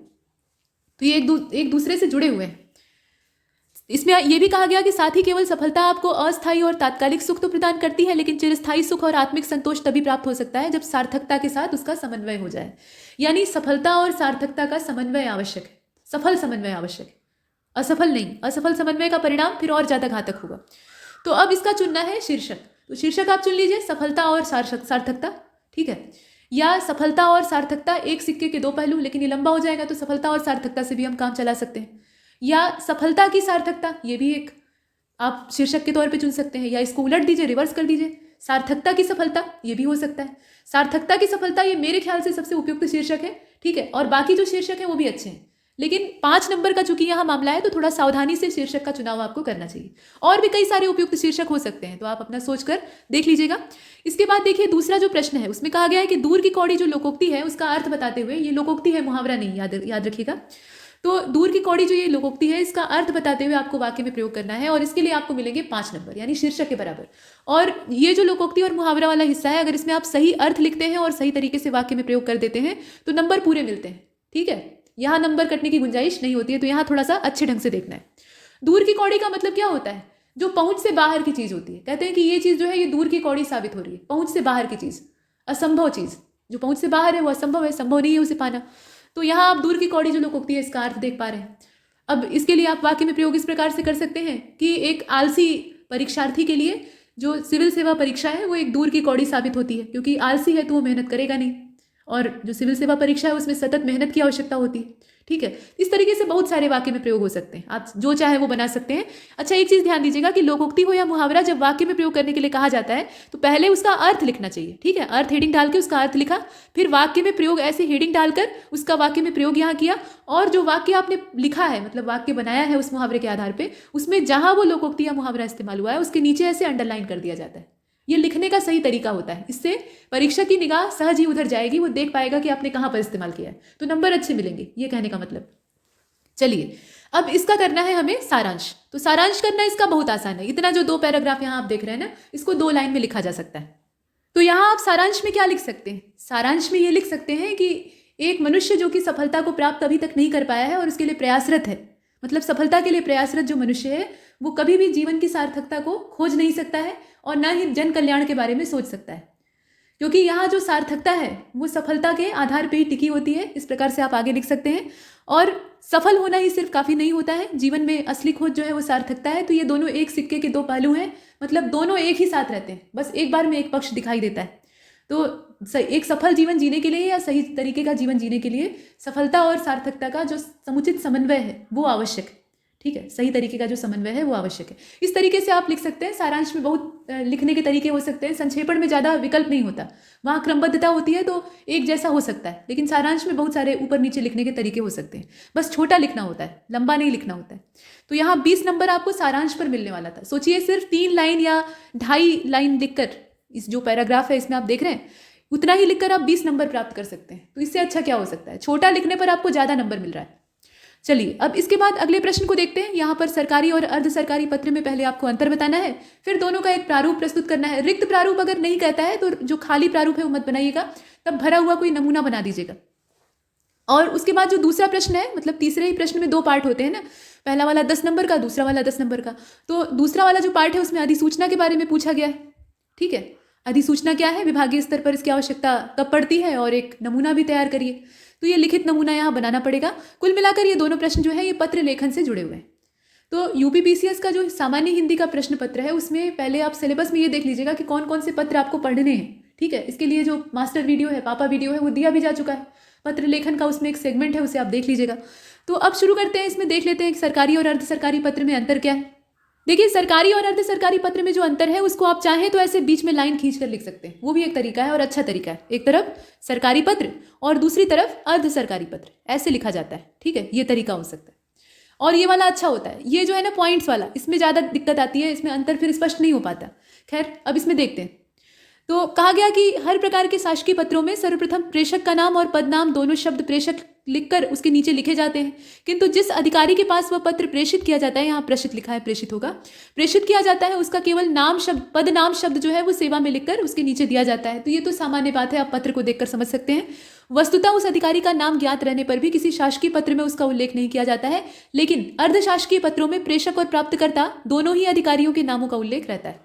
तो ये एक दूसरे से जुड़े हुए हैं। इसमें यह भी कहा गया कि साथ ही केवल सफलता आपको अस्थायी और तात्कालिक सुख तो प्रदान करती है, लेकिन चिरस्थायी सुख और आत्मिक संतोष तभी प्राप्त हो सकता है जब सार्थकता के साथ उसका समन्वय हो जाए। यानी सफलता और सार्थकता का समन्वय आवश्यक है, सफल समन्वय आवश्यक है, असफल नहीं। असफल समन्वय का परिणाम फिर और ज़्यादा घातक होगा। तो अब इसका चुनना है शीर्षक। तो शीर्षक आप चुन लीजिए, सफलता और सार्थकता। ठीक है, या सफलता और सार्थकता एक सिक्के के दो पहलू, लेकिन ये लंबा हो जाएगा तो सफलता और सार्थकता से भी हम काम चला सकते हैं। या सफलता की सार्थकता, ये भी एक आप शीर्षक के तौर पे चुन सकते हैं, या इसको उलट दीजिए, रिवर्स कर दीजिए, सार्थकता की सफलता, ये भी हो सकता है। सार्थकता की सफलता ये मेरे ख्याल से सबसे उपयुक्त शीर्षक है। ठीक है, और बाकी जो शीर्षक है वो भी अच्छे हैं, लेकिन 5 नंबर का चूंकि यहाँ मामला है तो थोड़ा सावधानी से शीर्षक का चुनाव आपको करना चाहिए। और भी कई सारे उपयुक्त शीर्षक हो सकते हैं, तो आप अपना सोचकर देख लीजिएगा। इसके बाद देखिए दूसरा जो प्रश्न है उसमें कहा गया है कि दूर की कौड़ी जो लोकोक्ति है उसका अर्थ बताते हुए, ये लोकोक्ति है, मुहावरा नहीं, याद रखिएगा। तो दूर की कौड़ी जो ये लोकोक्ति है इसका अर्थ बताते हुए आपको वाक्य में प्रयोग करना है, और इसके लिए आपको मिलेंगे 5 नंबर, यानी शीर्षक के बराबर। और ये जो लोकोक्ति और मुहावरा वाला हिस्सा है, अगर इसमें आप सही अर्थ लिखते हैं और सही तरीके से वाक्य में प्रयोग कर देते हैं तो नंबर पूरे मिलते हैं। ठीक है, यहाँ नंबर कटने की गुंजाइश नहीं होती है, तो यहाँ थोड़ा सा अच्छे ढंग से देखना है। दूर की कौड़ी का मतलब क्या होता है, जो पहुंच से बाहर की चीज़ होती है। कहते हैं कि ये चीज़ जो है ये दूर की कौड़ी साबित हो रही है, पहुंच से बाहर की चीज़, असंभव चीज़। जो पहुंच से बाहर है वो असंभव है, संभव नहीं है उसे पाना। तो यहाँ आप दूर की कौड़ी जो लोकोक्ति है इसका अर्थ देख पा रहे हैं। अब इसके लिए आप वाक्य में प्रयोग इस प्रकार से कर सकते हैं कि एक आलसी परीक्षार्थी के लिए जो सिविल सेवा परीक्षा है वो एक दूर की कौड़ी साबित होती है, क्योंकि आलसी है तो वो मेहनत करेगा नहीं, और जो सिविल सेवा परीक्षा है उसमें सतत मेहनत की आवश्यकता होती है। ठीक है, इस तरीके से बहुत सारे वाक्य में प्रयोग हो सकते हैं, आप जो चाहे वो बना सकते हैं। अच्छा, एक चीज़ ध्यान दीजिएगा कि लोकोक्ति हो या मुहावरा जब वाक्य में प्रयोग करने के लिए कहा जाता है तो पहले उसका अर्थ लिखना चाहिए। ठीक है, अर्थ हेडिंग डाल के उसका अर्थ लिखा, फिर वाक्य में प्रयोग ऐसे हेडिंग डालकर उसका वाक्य में प्रयोग यहाँ किया, और जो वाक्य आपने लिखा है मतलब वाक्य बनाया है उस मुहावरे के आधार पर, उसमें जहाँ वो लोकोक्ति या मुहावरा इस्तेमाल हुआ है उसके नीचे ऐसे अंडरलाइन कर दिया जाता है। ये लिखने का सही तरीका होता है, इससे परीक्षक की निगाह सहज ही उधर जाएगी, वो देख पाएगा कि आपने कहाँ पर इस्तेमाल किया है, तो नंबर अच्छे मिलेंगे, ये कहने का मतलब। चलिए, अब इसका करना है हमें सारांश। तो सारांश करना इसका बहुत आसान है, इतना जो 2 पैराग्राफ यहाँ आप देख रहे हैं ना, इसको 2 लाइन में लिखा जा सकता है। तो यहाँ आप सारांश में क्या लिख सकते हैं? सारांश में ये लिख सकते हैं कि एक मनुष्य जो कि सफलता को प्राप्त अभी तक नहीं कर पाया है और उसके लिए प्रयासरत है, मतलब सफलता के लिए प्रयासरत जो मनुष्य है वो कभी भी जीवन की सार्थकता को खोज नहीं सकता है और न ही जन कल्याण के बारे में सोच सकता है, क्योंकि यहाँ जो सार्थकता है वो सफलता के आधार पर ही टिकी होती है। इस प्रकार से आप आगे लिख सकते हैं। और सफल होना ही सिर्फ काफ़ी नहीं होता है, जीवन में असली खोज जो है वो सार्थकता है। तो ये दोनों एक सिक्के के 2 पहलू हैं, मतलब दोनों एक ही साथ रहते हैं, बस एक बार में एक पक्ष दिखाई देता है। तो एक सफल जीवन जीने के लिए या सही तरीके का जीवन जीने के लिए सफलता और सार्थकता का जो समुचित समन्वय है वो आवश्यक है। ठीक है, सही तरीके का जो समन्वय है वो आवश्यक है। इस तरीके से आप लिख सकते हैं। सारांश में बहुत लिखने के तरीके हो सकते हैं, संक्षेपण में ज़्यादा विकल्प नहीं होता, वहाँ क्रमबद्धता होती है तो एक जैसा हो सकता है, लेकिन सारांश में बहुत सारे ऊपर नीचे लिखने के तरीके हो सकते हैं, बस छोटा लिखना होता है, लंबा नहीं लिखना होता है। तो यहाँ 20 नंबर आपको सारांश पर मिलने वाला था। सोचिए, सिर्फ 3 लाइन या 2.5 लाइन लिखकर, इस जो पैराग्राफ है इसमें आप देख रहे हैं, उतना ही लिखकर आप 20 नंबर प्राप्त कर सकते हैं। तो इससे अच्छा क्या हो सकता है? छोटा लिखने पर आपको ज़्यादा नंबर मिल रहा है। चलिए, अब इसके बाद अगले प्रश्न को देखते हैं। यहाँ पर सरकारी और अर्ध सरकारी पत्र में पहले आपको अंतर बताना है, फिर दोनों का एक प्रारूप प्रस्तुत करना है। रिक्त प्रारूप अगर नहीं कहता है तो जो खाली प्रारूप है वो मत बनाइएगा, तब भरा हुआ कोई नमूना बना दीजिएगा। और उसके बाद जो दूसरा प्रश्न है, मतलब तीसरे ही प्रश्न में 2 पार्ट होते हैं ना, पहला वाला 10 नंबर का, दूसरा वाला 10 नंबर का। तो दूसरा वाला जो पार्ट है उसमें अधिसूचना के बारे में पूछा गया है। ठीक है, अधिसूचना क्या है, विभागीय स्तर पर इसकी आवश्यकता कब पड़ती है, और एक नमूना भी तैयार करिए। तो ये लिखित नमूना यहाँ बनाना पड़ेगा। कुल मिलाकर ये दोनों प्रश्न जो है ये पत्र लेखन से जुड़े हुए हैं। तो यूपीपीसीएस का जो सामान्य हिंदी का प्रश्न पत्र है उसमें पहले आप सिलेबस में ये देख लीजिएगा कि कौन कौन से पत्र आपको पढ़ने हैं। ठीक है, इसके लिए जो मास्टर वीडियो है, पापा वीडियो है, वो दिया भी जा चुका है। पत्र लेखन का उसमें एक सेगमेंट है, उसे आप देख लीजिएगा। तो अब शुरू करते हैं, इसमें देख लेते हैं कि सरकारी और अर्ध सरकारी पत्र में अंतर क्या है। देखिए, सरकारी और अर्ध सरकारी पत्र में जो अंतर है उसको आप चाहें तो ऐसे बीच में लाइन खींच कर लिख सकते हैं, वो भी एक तरीका है और अच्छा तरीका है। एक तरफ सरकारी पत्र और दूसरी तरफ अर्ध सरकारी पत्र, ऐसे लिखा जाता है। ठीक है, ये तरीका हो सकता है। और ये वाला अच्छा होता है, ये जो है ना पॉइंट्स वाला, इसमें ज़्यादा दिक्कत आती है, इसमें अंतर फिर स्पष्ट नहीं हो पाता। खैर, अब इसमें देखते हैं। तो कहा गया कि हर प्रकार के शासकीय पत्रों में सर्वप्रथम प्रेषक का नाम और पद नाम दोनों शब्द प्रेषक लिखकर उसके नीचे लिखे जाते हैं, किंतु जिस अधिकारी के पास वह पत्र प्रेषित किया जाता है, यहाँ प्रेषित लिखा है, प्रेषित होगा, प्रेषित किया जाता है, उसका केवल नाम शब्द, पद नाम शब्द जो है वो सेवा में लिखकर उसके नीचे दिया जाता है। तो ये तो सामान्य बात है, आप पत्र को देखकर समझ सकते हैं। वस्तुतः उस अधिकारी का नाम ज्ञात रहने पर भी किसी शासकीय पत्र में उसका उल्लेख नहीं किया जाता है, लेकिन अर्धशासकीय पत्रों में प्रेषक और प्राप्तकर्ता दोनों ही अधिकारियों के नामों का उल्लेख रहता है।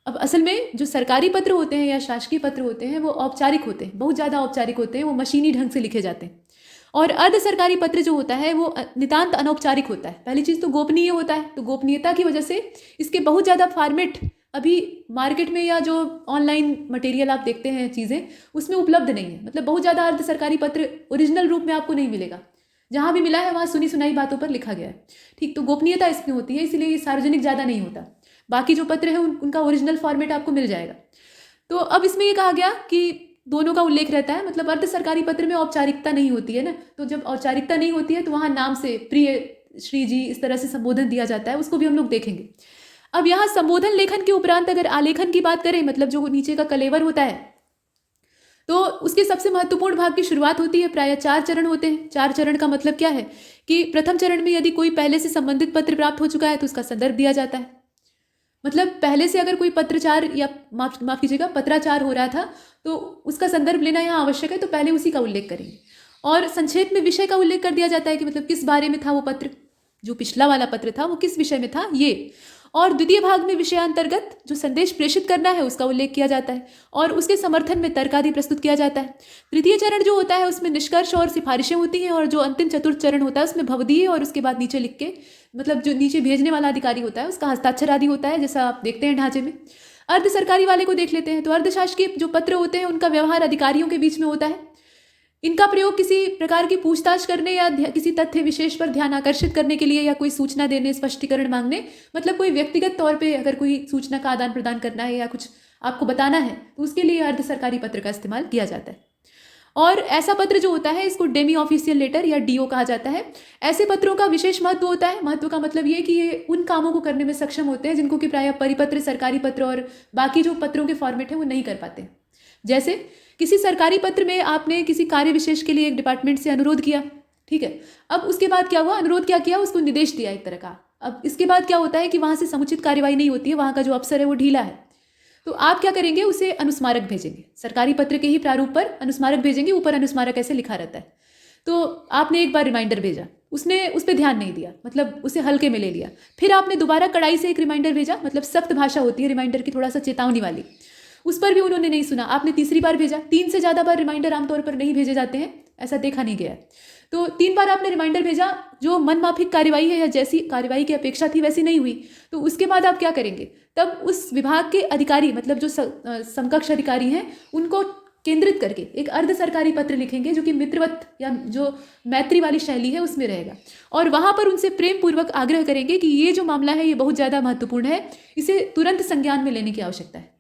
अब असल में जो सरकारी पत्र होते हैं या शासकीय पत्र होते हैं वो औपचारिक होते हैं, बहुत ज़्यादा औपचारिक होते हैं, वो मशीनी ढंग से लिखे जाते हैं। और अर्ध सरकारी पत्र जो होता है वो नितांत अनौपचारिक होता है। पहली चीज़ तो गोपनीय होता है, तो गोपनीयता की वजह से इसके बहुत ज़्यादा फॉर्मेट अभी मार्केट में या जो ऑनलाइन मटेरियल आप देखते हैं चीज़ें उसमें उपलब्ध नहीं है। मतलब बहुत ज़्यादा अर्ध सरकारी पत्र ओरिजिनल रूप में आपको नहीं मिलेगा, जहाँ भी मिला है वहाँ सुनी सुनाई बातों पर लिखा गया है। ठीक, तो गोपनीयता इसमें होती है, इसलिए ये सार्वजनिक ज़्यादा नहीं होता। बाकी जो पत्र है उनका ओरिजिनल फॉर्मेट आपको मिल जाएगा। तो अब इसमें ये कहा गया कि दोनों का उल्लेख रहता है, मतलब अर्ध सरकारी पत्र में औपचारिकता नहीं होती है ना, तो जब औपचारिकता नहीं होती है तो वहाँ नाम से प्रिय श्री जी इस तरह से संबोधन दिया जाता है, उसको भी हम लोग देखेंगे। अब यहाँ संबोधन लेखन के उपरांत अगर आलेखन की बात करें, मतलब जो नीचे का कलेवर होता है, तो उसके सबसे महत्वपूर्ण भाग की शुरुआत होती है। प्रायः 4 चरण होते हैं। 4 चरण का मतलब क्या है कि प्रथम चरण में यदि कोई पहले से संबंधित पत्र प्राप्त हो चुका है तो उसका संदर्भ दिया जाता है। मतलब पहले से अगर कोई पत्रचार या माफ कीजिएगा पत्राचार हो रहा था तो उसका संदर्भ लेना यहाँ आवश्यक है, तो पहले उसी का उल्लेख करेंगे। और संक्षेप में विषय का उल्लेख कर दिया जाता है कि मतलब किस बारे में था वो पत्र, जो पिछला वाला पत्र था वो किस विषय में था ये। और द्वितीय भाग में विषयांतर्गत जो संदेश प्रेषित करना है उसका उल्लेख किया जाता है और उसके समर्थन में तर्क आदि प्रस्तुत किया जाता है। तृतीय चरण जो होता है उसमें निष्कर्ष और सिफारिशें होती हैं, और जो अंतिम चतुर्थ चरण होता है उसमें भवदीय और उसके बाद नीचे लिख के, मतलब जो नीचे भेजने वाला अधिकारी होता है उसका हस्ताक्षर आदि होता है, जैसा आप देखते हैं ढांचे में। अर्ध सरकारी वाले को देख लेते हैं। तो अर्धशासकीय जो पत्र होते हैं उनका व्यवहार अधिकारियों के बीच में होता है। इनका प्रयोग किसी प्रकार की पूछताछ करने या किसी तथ्य विशेष पर ध्यान आकर्षित करने के लिए या कोई सूचना देने, स्पष्टीकरण मांगने, मतलब कोई व्यक्तिगत तौर पे अगर कोई सूचना का आदान प्रदान करना है या कुछ आपको बताना है तो उसके लिए अर्ध सरकारी पत्र का इस्तेमाल किया जाता है। और ऐसा पत्र जो होता है इसको डेमी ऑफिशियल लेटर या डीओ कहा जाता है। ऐसे पत्रों का विशेष महत्व होता है। महत्व का मतलब ये कि ये उन कामों को करने में सक्षम होते हैं जिनको कि प्रायः परिपत्र, सरकारी पत्र और बाकी जो पत्रों के फॉर्मेट है वो नहीं कर पाते। जैसे किसी सरकारी पत्र में आपने किसी कार्य विशेष के लिए एक डिपार्टमेंट से अनुरोध किया, ठीक है। अब उसके बाद क्या हुआ, अनुरोध क्या किया, उसको निर्देश दिया एक तरह का। अब इसके बाद क्या होता है कि वहाँ से समुचित कार्यवाही नहीं होती है, वहाँ का जो अफसर है वो ढीला है, तो आप क्या करेंगे, उसे अनुस्मारक भेजेंगे। सरकारी पत्र के ही प्रारूप पर अनुस्मारक भेजेंगे, ऊपर अनुस्मारक ऐसे लिखा रहता है। तो आपने एक बार रिमाइंडर भेजा, उसने उस पर ध्यान नहीं दिया, मतलब उसे हल्के में ले लिया। फिर आपने दोबारा कड़ाई से एक रिमाइंडर भेजा, मतलब सख्त भाषा होती है रिमाइंडर की, थोड़ा सा चेतावनी वाली, उस पर भी उन्होंने नहीं सुना। आपने तीसरी बार भेजा। 3 से ज़्यादा बार रिमाइंडर आमतौर पर नहीं भेजे जाते हैं, ऐसा देखा नहीं गया है। तो 3 बार आपने रिमाइंडर भेजा, जो मनमाफिक कार्यवाही है या जैसी कार्यवाही की अपेक्षा थी वैसी नहीं हुई, तो उसके बाद आप क्या करेंगे, तब उस विभाग के अधिकारी, मतलब जो समकक्ष अधिकारी हैं, उनको केंद्रित करके एक अर्ध सरकारी पत्र लिखेंगे जो कि मित्रवत या जो मैत्री वाली शैली है उसमें रहेगा। और वहाँ पर उनसे प्रेम पूर्वक आग्रह करेंगे कि ये जो मामला है ये बहुत ज़्यादा महत्वपूर्ण है, इसे तुरंत संज्ञान में लेने की आवश्यकता है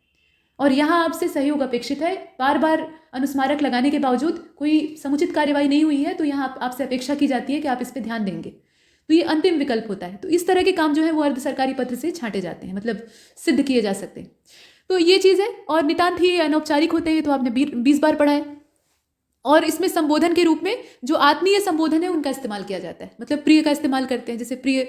और यहाँ आपसे सहयोग अपेक्षित है। बार बार अनुस्मारक लगाने के बावजूद कोई समुचित कार्यवाही नहीं हुई है, तो यहाँ आपसे अपेक्षा की जाती है कि आप इस पर ध्यान देंगे। तो ये अंतिम विकल्प होता है। तो इस तरह के काम जो है वो अर्ध सरकारी पत्र से छांटे जाते हैं, मतलब सिद्ध किए जा सकते हैं। तो ये चीज़ है। और नितांत ही अनौपचारिक होते हैं, तो आपने 20 बार पढ़ा है। और इसमें संबोधन के रूप में जो आत्मीय संबोधन है उनका इस्तेमाल किया जाता है, मतलब प्रिय का इस्तेमाल करते हैं। जैसे प्रिय,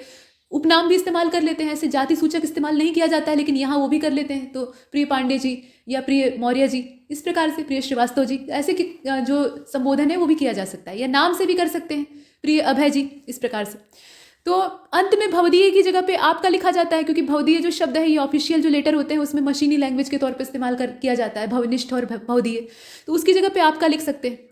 उपनाम भी इस्तेमाल कर लेते हैं, ऐसे जाति सूचक इस्तेमाल नहीं किया जाता है, लेकिन यहाँ वो भी कर लेते हैं। तो प्रिय पांडे जी या प्रिय मौर्य जी, इस प्रकार से प्रिय श्रीवास्तव जी, ऐसे जो संबोधन है वो भी किया जा सकता है, या नाम से भी कर सकते हैं, प्रिय अभय जी, इस प्रकार से। तो अंत में भवदीय की जगह पे आपका लिखा जाता है, क्योंकि भवदीय जो शब्द है ये ऑफिशियल जो लेटर होते हैं उसमें मशीनी लैंग्वेज के तौर पर इस्तेमाल किया जाता है, भवनिष्ठ और भवदीय, तो उसकी जगह पे आपका लिख सकते हैं।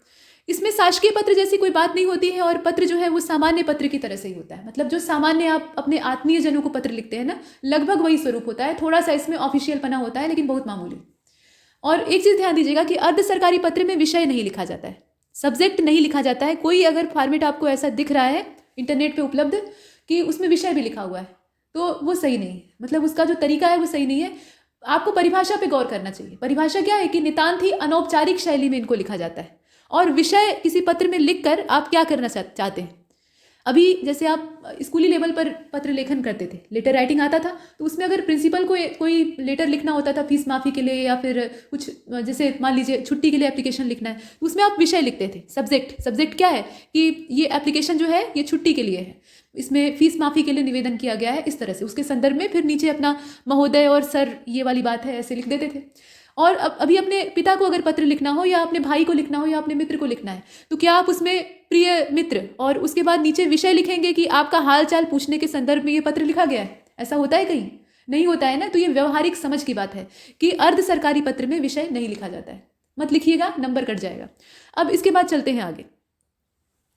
इसमें शासकीय पत्र जैसी कोई बात नहीं होती है, और पत्र जो है वो सामान्य पत्र की तरह से ही होता है, मतलब जो सामान्य आप अपने आत्मीय जनों को पत्र लिखते हैं ना, लगभग वही स्वरूप होता है। थोड़ा सा इसमें ऑफिशियल पना होता है, लेकिन बहुत मामूली। और एक चीज़ ध्यान दीजिएगा कि अर्ध सरकारी पत्र में विषय नहीं लिखा जाता है, सब्जेक्ट नहीं लिखा जाता है। कोई अगर फॉर्मेट आपको ऐसा दिख रहा है इंटरनेट पर उपलब्ध कि उसमें विषय भी लिखा हुआ है, तो वो सही नहीं है, मतलब उसका जो तरीका है वो सही नहीं है। आपको परिभाषा पे गौर करना चाहिए। परिभाषा क्या है कि नितांत ही अनौपचारिक शैली में इनको लिखा जाता है, और विषय किसी पत्र में लिखकर आप क्या करना चाहते हैं। अभी जैसे आप स्कूली लेवल पर पत्र लेखन करते थे, लेटर राइटिंग आता था, तो उसमें अगर प्रिंसिपल को कोई लेटर लिखना होता था फीस माफ़ी के लिए, या फिर कुछ जैसे मान लीजिए छुट्टी के लिए एप्लीकेशन लिखना है, तो उसमें आप विषय लिखते थे। सब्जेक्ट क्या है कि ये एप्लीकेशन जो है ये छुट्टी के लिए है, इसमें फीस माफ़ी के लिए निवेदन किया गया है, इस तरह से उसके संदर्भ में फिर नीचे अपना महोदय और सर ये वाली बात है ऐसे लिख देते थे। और अभी अपने पिता को अगर पत्र लिखना हो, या अपने भाई को लिखना हो, या अपने मित्र को लिखना है, तो क्या आप उसमें प्रिय मित्र और उसके बाद नीचे विषय लिखेंगे कि आपका हाल चाल पूछने के संदर्भ में ये पत्र लिखा गया है? ऐसा होता है कहीं? नहीं होता है ना। तो ये व्यवहारिक समझ की बात है कि अर्ध सरकारी पत्र में विषय नहीं लिखा जाता है। मत लिखिएगा, नंबर कट जाएगा। अब इसके बाद चलते हैं आगे।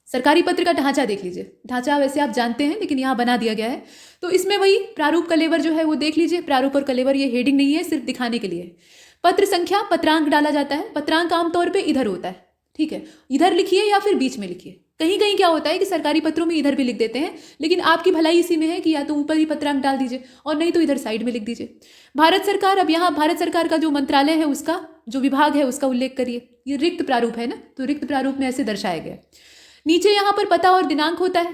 सरकारी पत्र का ढांचा देख लीजिए। ढांचा वैसे आप जानते हैं, लेकिन यहाँ बना दिया गया है। तो इसमें वही प्रारूप कलेवर जो है वो देख लीजिए। प्रारूप और कलेवर ये हेडिंग नहीं है, सिर्फ दिखाने के लिए। पत्र संख्या, पत्रांक डाला जाता है। पत्रांक आमतौर पे इधर होता है, ठीक है, इधर लिखिए या फिर बीच में लिखिए। कहीं कहीं क्या होता है कि सरकारी पत्रों में इधर भी लिख देते हैं, लेकिन आपकी भलाई इसी में है कि या तो ऊपर ही पत्रांक डाल दीजिए और नहीं तो इधर साइड में लिख दीजिए। भारत सरकार, अब यहाँ भारत सरकार का जो मंत्रालय है उसका जो विभाग है उसका उल्लेख करिए। ये रिक्त प्रारूप है ना, तो रिक्त प्रारूप में ऐसे दर्शाया गया। नीचे यहाँ पर पता और दिनांक होता है,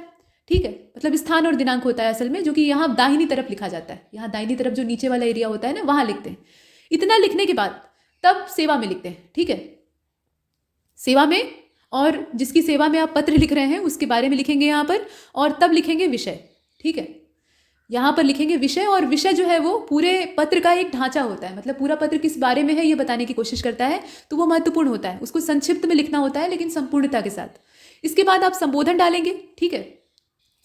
ठीक है, मतलब स्थान और दिनांक होता है असल में, जो कि यहाँ दाहिनी तरफ लिखा जाता है। यहाँ दाहिनी तरफ जो नीचे वाला एरिया होता है ना, वहाँ लिखते हैं। इतना लिखने के बाद तब सेवा में लिखते हैं, ठीक है, सेवा में, और जिसकी सेवा में आप पत्र लिख रहे हैं उसके बारे में लिखेंगे यहाँ पर, और तब लिखेंगे विषय, ठीक है। यहाँ पर लिखेंगे विषय, और विषय जो है वो पूरे पत्र का एक ढांचा होता है, मतलब पूरा पत्र किस बारे में है ये बताने की कोशिश करता है, तो वो महत्वपूर्ण होता है। उसको संक्षिप्त में लिखना होता है, लेकिन संपूर्णता के साथ। इसके बाद आप संबोधन डालेंगे, ठीक है।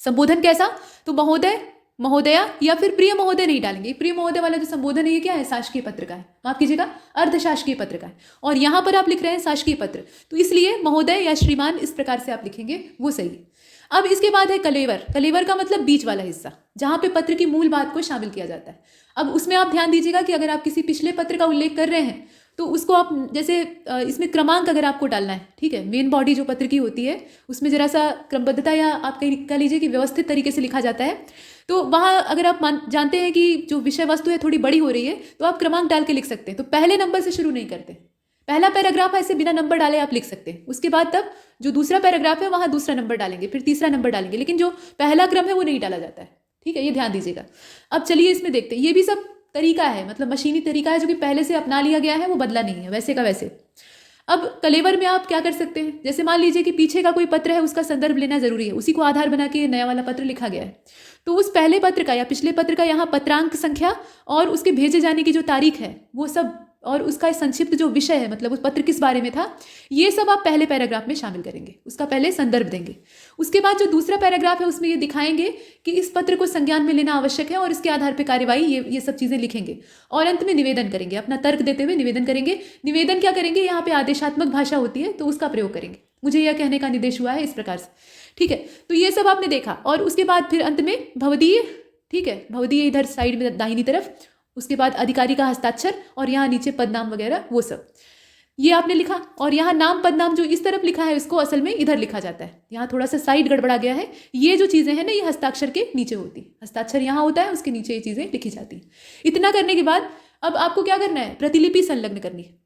संबोधन कैसा? तो महोदय, महोदया या फिर प्रिय महोदय नहीं डालेंगे। प्रिय महोदय वाला जो संबोधन है ये क्या है, शासकीय पत्र का है, माफ कीजिएगा अर्धशासकीय पत्र का है, और यहाँ पर आप लिख रहे हैं शासकीय पत्र, तो इसलिए महोदय या श्रीमान इस प्रकार से आप लिखेंगे, वो सही है। अब इसके बाद है कलेवर। कलेवर का मतलब बीच वाला हिस्सा, जहाँ पे पत्र की मूल बात को शामिल किया जाता है। अब उसमें आप ध्यान दीजिएगा कि अगर आप किसी पिछले पत्र का उल्लेख कर रहे हैं तो उसको आप जैसे इसमें क्रमांक अगर आपको डालना है, ठीक है, मेन बॉडी जो पत्र की होती है उसमें जरा सा क्रमबद्धता या आप कह लीजिए कि व्यवस्थित तरीके से लिखा जाता है, तो वहाँ अगर आप जानते हैं कि जो विषय वस्तु है थोड़ी बड़ी हो रही है तो आप क्रमांक डाल के लिख सकते हैं। तो पहले नंबर से शुरू नहीं करते, पहला पैराग्राफ ऐसे बिना नंबर डाले आप लिख सकते हैं, उसके बाद तब जो दूसरा पैराग्राफ है वहाँ दूसरा नंबर डालेंगे, फिर तीसरा नंबर डालेंगे, लेकिन जो पहला क्रम है वो नहीं डाला जाता है, ठीक है, ये ध्यान दीजिएगा। अब चलिए इसमें देखते हैं, ये भी सब तरीका है, मतलब मशीनी तरीका है जो कि पहले से अपना लिया गया है, वो बदला नहीं है, वैसे का वैसे। अब कलेवर में आप क्या कर सकते हैं, जैसे मान लीजिए कि पीछे का कोई पत्र है, उसका संदर्भ लेना जरूरी है, उसी को आधार बना के नया वाला पत्र लिखा गया है, तो उस पहले पत्र का या पिछले पत्र का यहाँ पत्रांक संख्या और उसके भेजे जाने की जो तारीख है वो सब, और उसका संक्षिप्त जो विषय है, मतलब उस पत्र किस बारे में था, ये सब आप पहले पैराग्राफ में शामिल करेंगे, उसका पहले संदर्भ देंगे। उसके बाद जो दूसरा पैराग्राफ है उसमें ये दिखाएंगे कि इस पत्र को संज्ञान में लेना आवश्यक है और इसके आधार पर कार्यवाही, ये सब चीज़ें लिखेंगे, और अंत में निवेदन करेंगे, अपना तर्क देते हुए निवेदन करेंगे। निवेदन क्या करेंगे, यहाँ पे आदेशात्मक भाषा होती है तो उसका प्रयोग करेंगे, मुझे यह कहने का निर्देश हुआ है, इस प्रकार से, ठीक है। तो ये सब आपने देखा, और उसके बाद फिर अंत में भवदीय, ठीक है, भवदीय इधर साइड में दाहिनी तरफ, उसके बाद अधिकारी का हस्ताक्षर और यहाँ नीचे पदनाम वगैरह वो सब, ये आपने लिखा। और यहाँ नाम पदनाम जो इस तरफ लिखा है उसको असल में इधर लिखा जाता है, यहाँ थोड़ा सा साइड गड़बड़ा गया है, ये जो चीज़ें हैं ना ये हस्ताक्षर के नीचे होती है, हस्ताक्षर यहाँ होता है, उसके नीचे ये चीज़ें लिखी जाती हैं। इतना करने के बाद अब आपको क्या करना है, प्रतिलिपि संलग्न करनी है।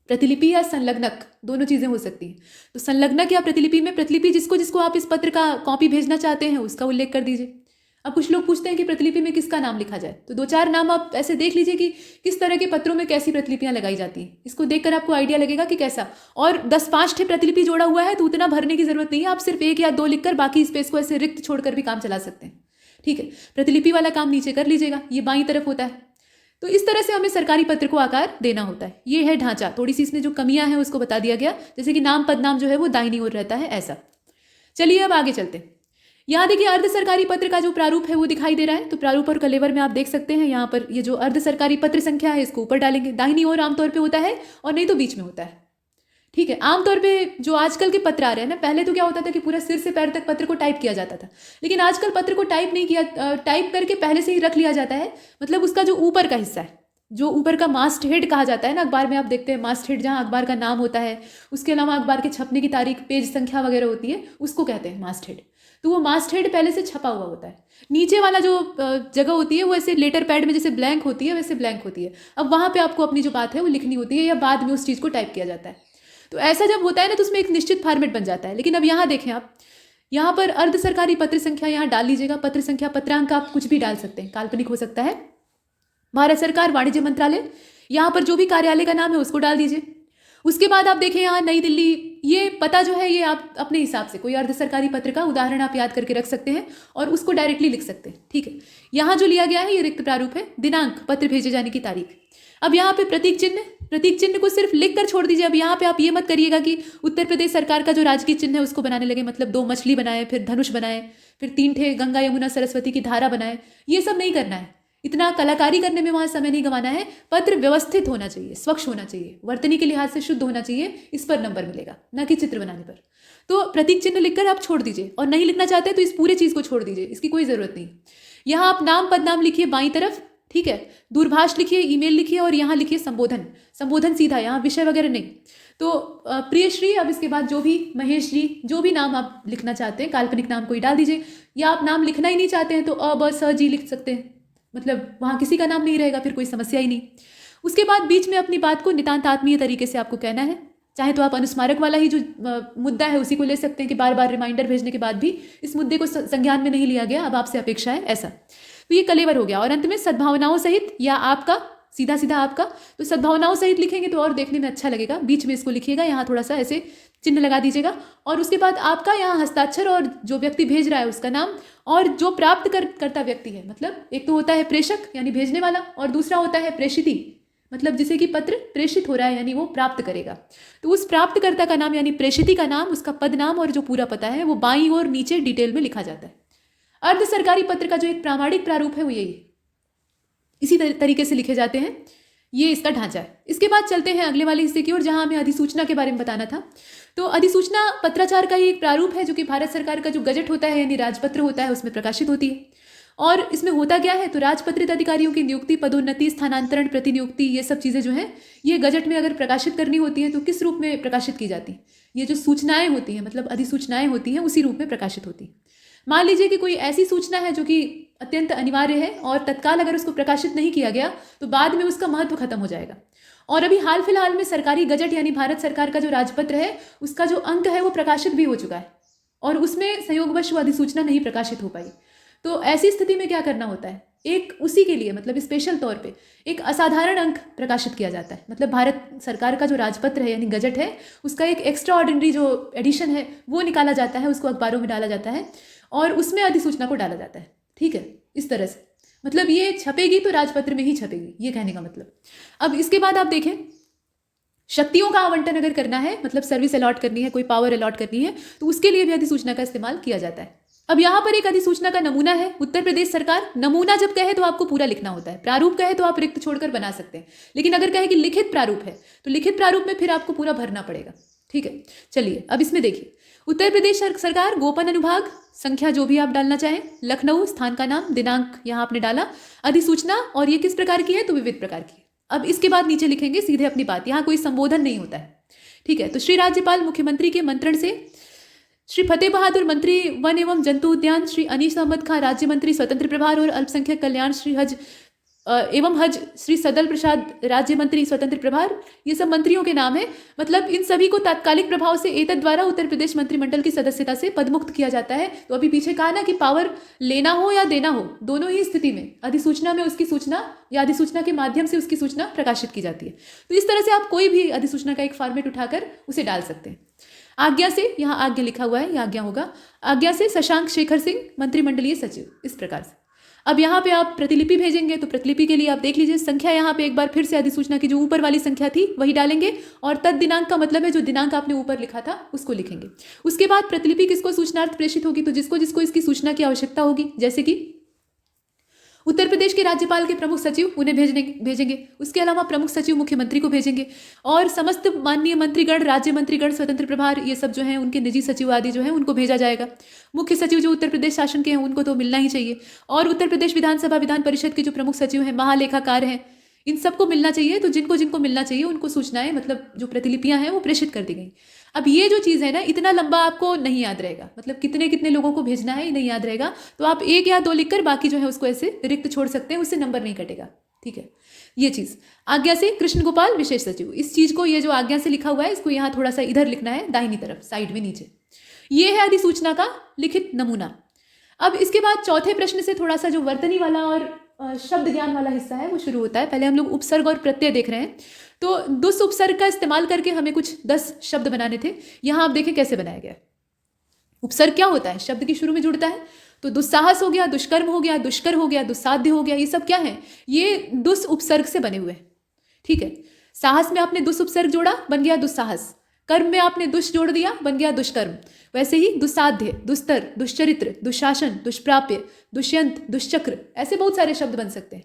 प्रतिलिपि या संलग्नक दोनों चीज़ें हो सकती हैं, तो संलग्नक या प्रतिलिपि में प्रतिलिपि जिसको जिसको आप इस पत्र का कॉपी भेजना चाहते हैं उसका उल्लेख कर दीजिए। अब कुछ लोग पूछते हैं कि प्रतिलिपि में किसका नाम लिखा जाए, तो दो चार नाम आप ऐसे देख लीजिए कि किस तरह के पत्रों में कैसी प्रतिलिपियां लगाई जाती हैं, इसको देखकर आपको आइडिया लगेगा कि कैसा। और 10-5 ठे प्रतिलिपि जोड़ा हुआ है तो उतना भरने की जरूरत नहीं है, आप सिर्फ 1 या 2 लिखकर बाकी स्पेस को ऐसे रिक्त छोड़कर भी काम चला सकते हैं, ठीक है। प्रतिलिपि वाला काम नीचे कर लीजिएगा, ये बाईं तरफ होता है। तो इस तरह से हमें सरकारी पत्र को आकार देना होता है, ये है ढांचा। थोड़ी सी इसमें जो कमियां हैं उसको बता दिया गया, जैसे कि नाम पदनाम जो है वो दाहिनी ओर रहता है, ऐसा। चलिए अब आगे चलते हैं। यहाँ देखिए अर्ध सरकारी पत्र का जो प्रारूप है वो दिखाई दे रहा है, तो प्रारूप और कलेवर में आप देख सकते हैं यहाँ पर ये जो अर्ध सरकारी पत्र संख्या है इसको ऊपर डालेंगे, दाहिनी ओर आमतौर पे होता है और नहीं तो बीच में होता है, ठीक है। आमतौर पे जो आजकल के पत्र आ रहे हैं ना, पहले तो क्या होता था कि पूरा सिर से पैर तक पत्र को टाइप किया जाता था, लेकिन आजकल पत्र को टाइप नहीं किया, टाइप करके पहले से ही रख लिया जाता है, मतलब उसका जो ऊपर का हिस्सा है, जो ऊपर का मास्ट हेड कहा जाता है ना, अखबार में आप देखते हैं मास्ट हेड, जहाँ अखबार का नाम होता है, उसके अलावा अखबार के छपने की तारीख, पेज संख्या वगैरह होती है, उसको कहते हैं मास्ट हेड। तो वो मास्ट हेड पहले से छपा हुआ होता है, नीचे वाला जो जगह होती है वो ऐसे लेटर पैड में जैसे ब्लैंक होती है वैसे ब्लैंक होती है। अब वहाँ पे आपको अपनी जो बात है वो लिखनी होती है या बाद में उस चीज़ को टाइप किया जाता है। तो ऐसा जब होता है ना तो उसमें एक निश्चित फॉर्मेट बन जाता है। लेकिन अब यहाँ देखें आप, यहाँ पर अर्ध सरकारी पत्र संख्या यहाँ डाल लीजिएगा, पत्र संख्या पत्रांक आप कुछ भी डाल सकते हैं, काल्पनिक हो सकता है। भारत सरकार वाणिज्य मंत्रालय, यहाँ पर जो भी कार्यालय का नाम है उसको डाल दीजिए। उसके बाद आप देखें यहाँ नई दिल्ली, ये पता जो है ये आप अपने हिसाब से कोई अर्ध सरकारी पत्र का उदाहरण आप याद करके रख सकते हैं और उसको डायरेक्टली लिख सकते हैं, ठीक है। यहाँ जो लिया गया है ये रिक्त प्रारूप है, दिनांक, पत्र भेजे जाने की तारीख। अब यहाँ पे प्रतीक चिन्ह को सिर्फ लिख कर छोड़ दीजिए। अब यहाँ पे आप ये मत करिएगा कि उत्तर प्रदेश सरकार का जो राजकीय चिन्ह है उसको बनाने लगे, मतलब 2 मछली बनाए, फिर धनुष बनाए, फिर 3 ठे गंगा यमुना सरस्वती की धारा बनाए, ये सब नहीं करना है। इतना कलाकारी करने में वहाँ समय नहीं गंवाना है। पत्र व्यवस्थित होना चाहिए, स्वच्छ होना चाहिए, वर्तनी के लिहाज से शुद्ध होना चाहिए, इस पर नंबर मिलेगा, ना कि चित्र बनाने पर। तो प्रतीक चिन्ह लिखकर आप छोड़ दीजिए, और नहीं लिखना चाहते तो इस पूरे चीज़ को छोड़ दीजिए, इसकी कोई ज़रूरत नहीं। यहाँ आप नाम पदनाम लिखिए बाईं तरफ, ठीक है, दूरभाष लिखिए, ईमेल लिखिए, और यहाँ लिखिए संबोधन सीधा, यहाँ विषय वगैरह नहीं। तो प्रिय श्री, अब इसके बाद जो भी महेश जी, जो भी नाम आप लिखना चाहते हैं, काल्पनिक नाम कोई डाल दीजिए, या आप नाम लिखना ही नहीं चाहते हैं तो ब स जी लिख सकते हैं, मतलब वहाँ किसी का नाम नहीं रहेगा, फिर कोई समस्या ही नहीं। उसके बाद बीच में अपनी बात को नितांत आत्मीय तरीके से आपको कहना है। चाहे तो आप अनुस्मारक वाला ही जो मुद्दा है उसी को ले सकते हैं कि बार बार रिमाइंडर भेजने के बाद भी इस मुद्दे को संज्ञान में नहीं लिया गया, अब आपसे अपेक्षा है, ऐसा। तो ये कलेवर हो गया। और अंत में सद्भावनाओं सहित, या आपका सीधा सीधा आपका, तो सद्भावनाओं सहित लिखेंगे तो और देखने में अच्छा लगेगा। बीच में इसको लिखिएगा, यहाँ थोड़ा सा ऐसे चिन्ह लगा दीजिएगा, और उसके बाद आपका यहाँ हस्ताक्षर और जो व्यक्ति भेज रहा है उसका नाम, और जो प्राप्त करता व्यक्ति है, मतलब एक तो होता है प्रेषक यानी भेजने वाला, और दूसरा होता है प्रेषिती, मतलब जिसे कि पत्र प्रेषित हो रहा है यानी वो प्राप्त करेगा। तो उस प्राप्तकर्ता का नाम यानी प्रेषिती का नाम, उसका पद नाम और जो पूरा पता है वो बाईं ओर नीचे डिटेल में लिखा जाता है। अर्ध सरकारी पत्र का जो एक प्रामाणिक प्रारूप है वो यही है, इसी तरीके से लिखे जाते हैं। ये इसका ढांचा है। इसके बाद चलते हैं अगले वाले हिस्से की ओर, जहां हमें अधिसूचना के बारे में बताना था। तो अधिसूचना पत्राचार का ही एक प्रारूप है जो कि भारत सरकार का जो गजट होता है यानी राजपत्र होता है उसमें प्रकाशित होती है। और इसमें होता क्या है, तो राजपत्रित अधिकारियों की नियुक्ति, पदोन्नति, स्थानांतरण, प्रतिनियुक्ति, ये सब चीज़ें जो हैं ये गजट में अगर प्रकाशित करनी होती हैं तो किस रूप में प्रकाशित की जाती हैं, ये जो सूचनाएं होती हैं मतलब अधिसूचनाएं होती हैं उसी रूप में प्रकाशित होती हैं। मान लीजिए कि कोई ऐसी सूचना है जो कि अत्यंत अनिवार्य है और तत्काल अगर उसको प्रकाशित नहीं किया गया तो बाद में उसका महत्व खत्म हो जाएगा। और अभी हाल फिलहाल में सरकारी गजट यानी भारत सरकार का जो राजपत्र है उसका जो अंक है वो प्रकाशित भी हो चुका है और उसमें संयोगवश वो अधिसूचना नहीं प्रकाशित हो पाई। तो ऐसी स्थिति में क्या करना होता है, एक उसी के लिए मतलब स्पेशल तौर पे एक असाधारण अंक प्रकाशित किया जाता है। मतलब भारत सरकार का जो राजपत्र है यानी गजट है उसका एक एक्स्ट्रा ऑर्डिनरी जो एडिशन है वो निकाला जाता है, उसको अखबारों में डाला जाता है और उसमें अधिसूचना को डाला जाता है। ठीक है, इस तरह से मतलब ये छपेगी तो राजपत्र में ही छपेगी, ये कहने का मतलब। अब इसके बाद आप देखें, शक्तियों का आवंटन अगर करना है मतलब सर्विस अलॉट करनी है, कोई पावर अलॉट करनी है तो उसके लिए भी अधिसूचना का इस्तेमाल किया जाता है। अब यहाँ पर एक अधिसूचना का नमूना है। उत्तर प्रदेश सरकार नमूना जब कहे तो आपको पूरा लिखना होता है, प्रारूप कहे तो आप रिक्त छोड़कर बना सकते हैं, लेकिन अगर कहे कि लिखित प्रारूप है तो लिखित प्रारूप में फिर आपको पूरा भरना पड़ेगा। ठीक है, चलिए अब इसमें देखिए, उत्तर प्रदेश सरकार गोपन अनुभाग, संख्या जो भी आप डालना चाहें, लखनऊ, स्थान का नाम, दिनांक यहाँ आपने डाला, अधिसूचना, और ये किस प्रकार की है तो विविध प्रकार की है। अब इसके बाद नीचे लिखेंगे सीधे अपनी बात, यहाँ कोई संबोधन नहीं होता है। ठीक है, तो श्री राज्यपाल मुख्यमंत्री के मंत्रण से श्री फतेह बहादुर मंत्री वन एवं जंतु उद्यान, श्री अनीस अहमद खां राज्य मंत्री स्वतंत्र प्रभार और अल्पसंख्यक कल्याण, श्री हज एवं हज श्री सदल प्रसाद राज्य मंत्री स्वतंत्र प्रभार, ये सब मंत्रियों के नाम है। मतलब इन सभी को तात्कालिक प्रभाव से एतद द्वारा उत्तर प्रदेश मंत्रिमंडल की सदस्यता से पदमुक्त किया जाता है। तो अभी पीछे कहा ना कि पावर लेना हो या देना हो, दोनों ही स्थिति में अधिसूचना में उसकी सूचना या अधिसूचना के माध्यम से उसकी सूचना प्रकाशित की जाती है। तो इस तरह से आप कोई भी अधिसूचना का एक फॉर्मेट उठाकर उसे डाल सकते हैं। आज्ञा से, यहाँ आज्ञा लिखा हुआ है, यह आज्ञा होगा। आज्ञा से शशांक शेखर सिंह मंत्रिमंडलीय सचिव, इस प्रकार से। अब यहाँ पे आप प्रतिलिपि भेजेंगे तो प्रतिलिपि के लिए आप देख लीजिए, संख्या यहाँ पे एक बार फिर से अधिसूचना की जो ऊपर वाली संख्या थी वही डालेंगे और तद दिनांक का मतलब है जो दिनांक आपने ऊपर लिखा था उसको लिखेंगे। उसके बाद प्रतिलिपि किसको सूचनार्थ प्रेषित होगी, तो जिसको जिसको इसकी सूचना की आवश्यकता होगी, जैसे कि उत्तर प्रदेश के राज्यपाल के प्रमुख सचिव उन्हें भेजेंगे। उसके अलावा प्रमुख सचिव मुख्यमंत्री को भेजेंगे और समस्त माननीय मंत्रीगण, राज्य मंत्रीगण, स्वतंत्र प्रभार, ये सब जो हैं उनके निजी सचिव आदि जो हैं उनको भेजा जाएगा। मुख्य सचिव जो उत्तर प्रदेश शासन के हैं उनको तो मिलना ही चाहिए और उत्तर प्रदेश विधानसभा विधान परिषद के जो प्रमुख सचिव हैं, महालेखाकार हैं, इन सबको मिलना चाहिए। तो जिनको जिनको मिलना चाहिए उनको सूचनाएं मतलब जो प्रतिलिपियां हैं वो प्रेषित कर दी गई। अब ये जो चीज़ है ना, इतना लंबा आपको नहीं याद रहेगा, मतलब कितने कितने लोगों को भेजना है नहीं याद रहेगा, तो आप एक या दो लिखकर बाकी जो है उसको ऐसे रिक्त छोड़ सकते हैं, उससे नंबर नहीं कटेगा। ठीक है, ये चीज़। आज्ञा से कृष्ण गोपाल विशेष सचिव, इस चीज़ को, ये जो आज्ञा से लिखा हुआ है इसको यहाँ थोड़ा सा इधर लिखना है, दाहिनी तरफ साइड में नीचे। ये है अधिसूचना का लिखित नमूना। अब इसके बाद चौथे प्रश्न से थोड़ा सा जो वर्तनी वाला और शब्द ज्ञान वाला हिस्सा है वो शुरू होता है। पहले हम लोग उपसर्ग और प्रत्यय देख रहे हैं। तो दुस उपसर्ग का इस्तेमाल करके हमें कुछ 10 शब्द बनाने थे। यहाँ आप देखें कैसे बनाया गया। उपसर्ग क्या होता है, शब्द की शुरू में जुड़ता है। तो दुस्साहस हो गया, दुष्कर्म हो गया, दुष्कर हो गया, दुस्साध्य हो गया, ये सब क्या है, ये दुस उपसर्ग से बने हुए हैं। ठीक है, साहस में आपने दुस उपसर्ग जोड़ा, बन गया दुस्साहस। कर्म में आपने दुष जोड़ दिया, बन गया दुष्कर्म। वैसे ही दुस्साध्य, दुस्तर, दुश्चरित्र, दुशासन, दुष्प्राप्य, दुष्यंत, दुष्चक्र, ऐसे बहुत सारे शब्द बन सकते हैं।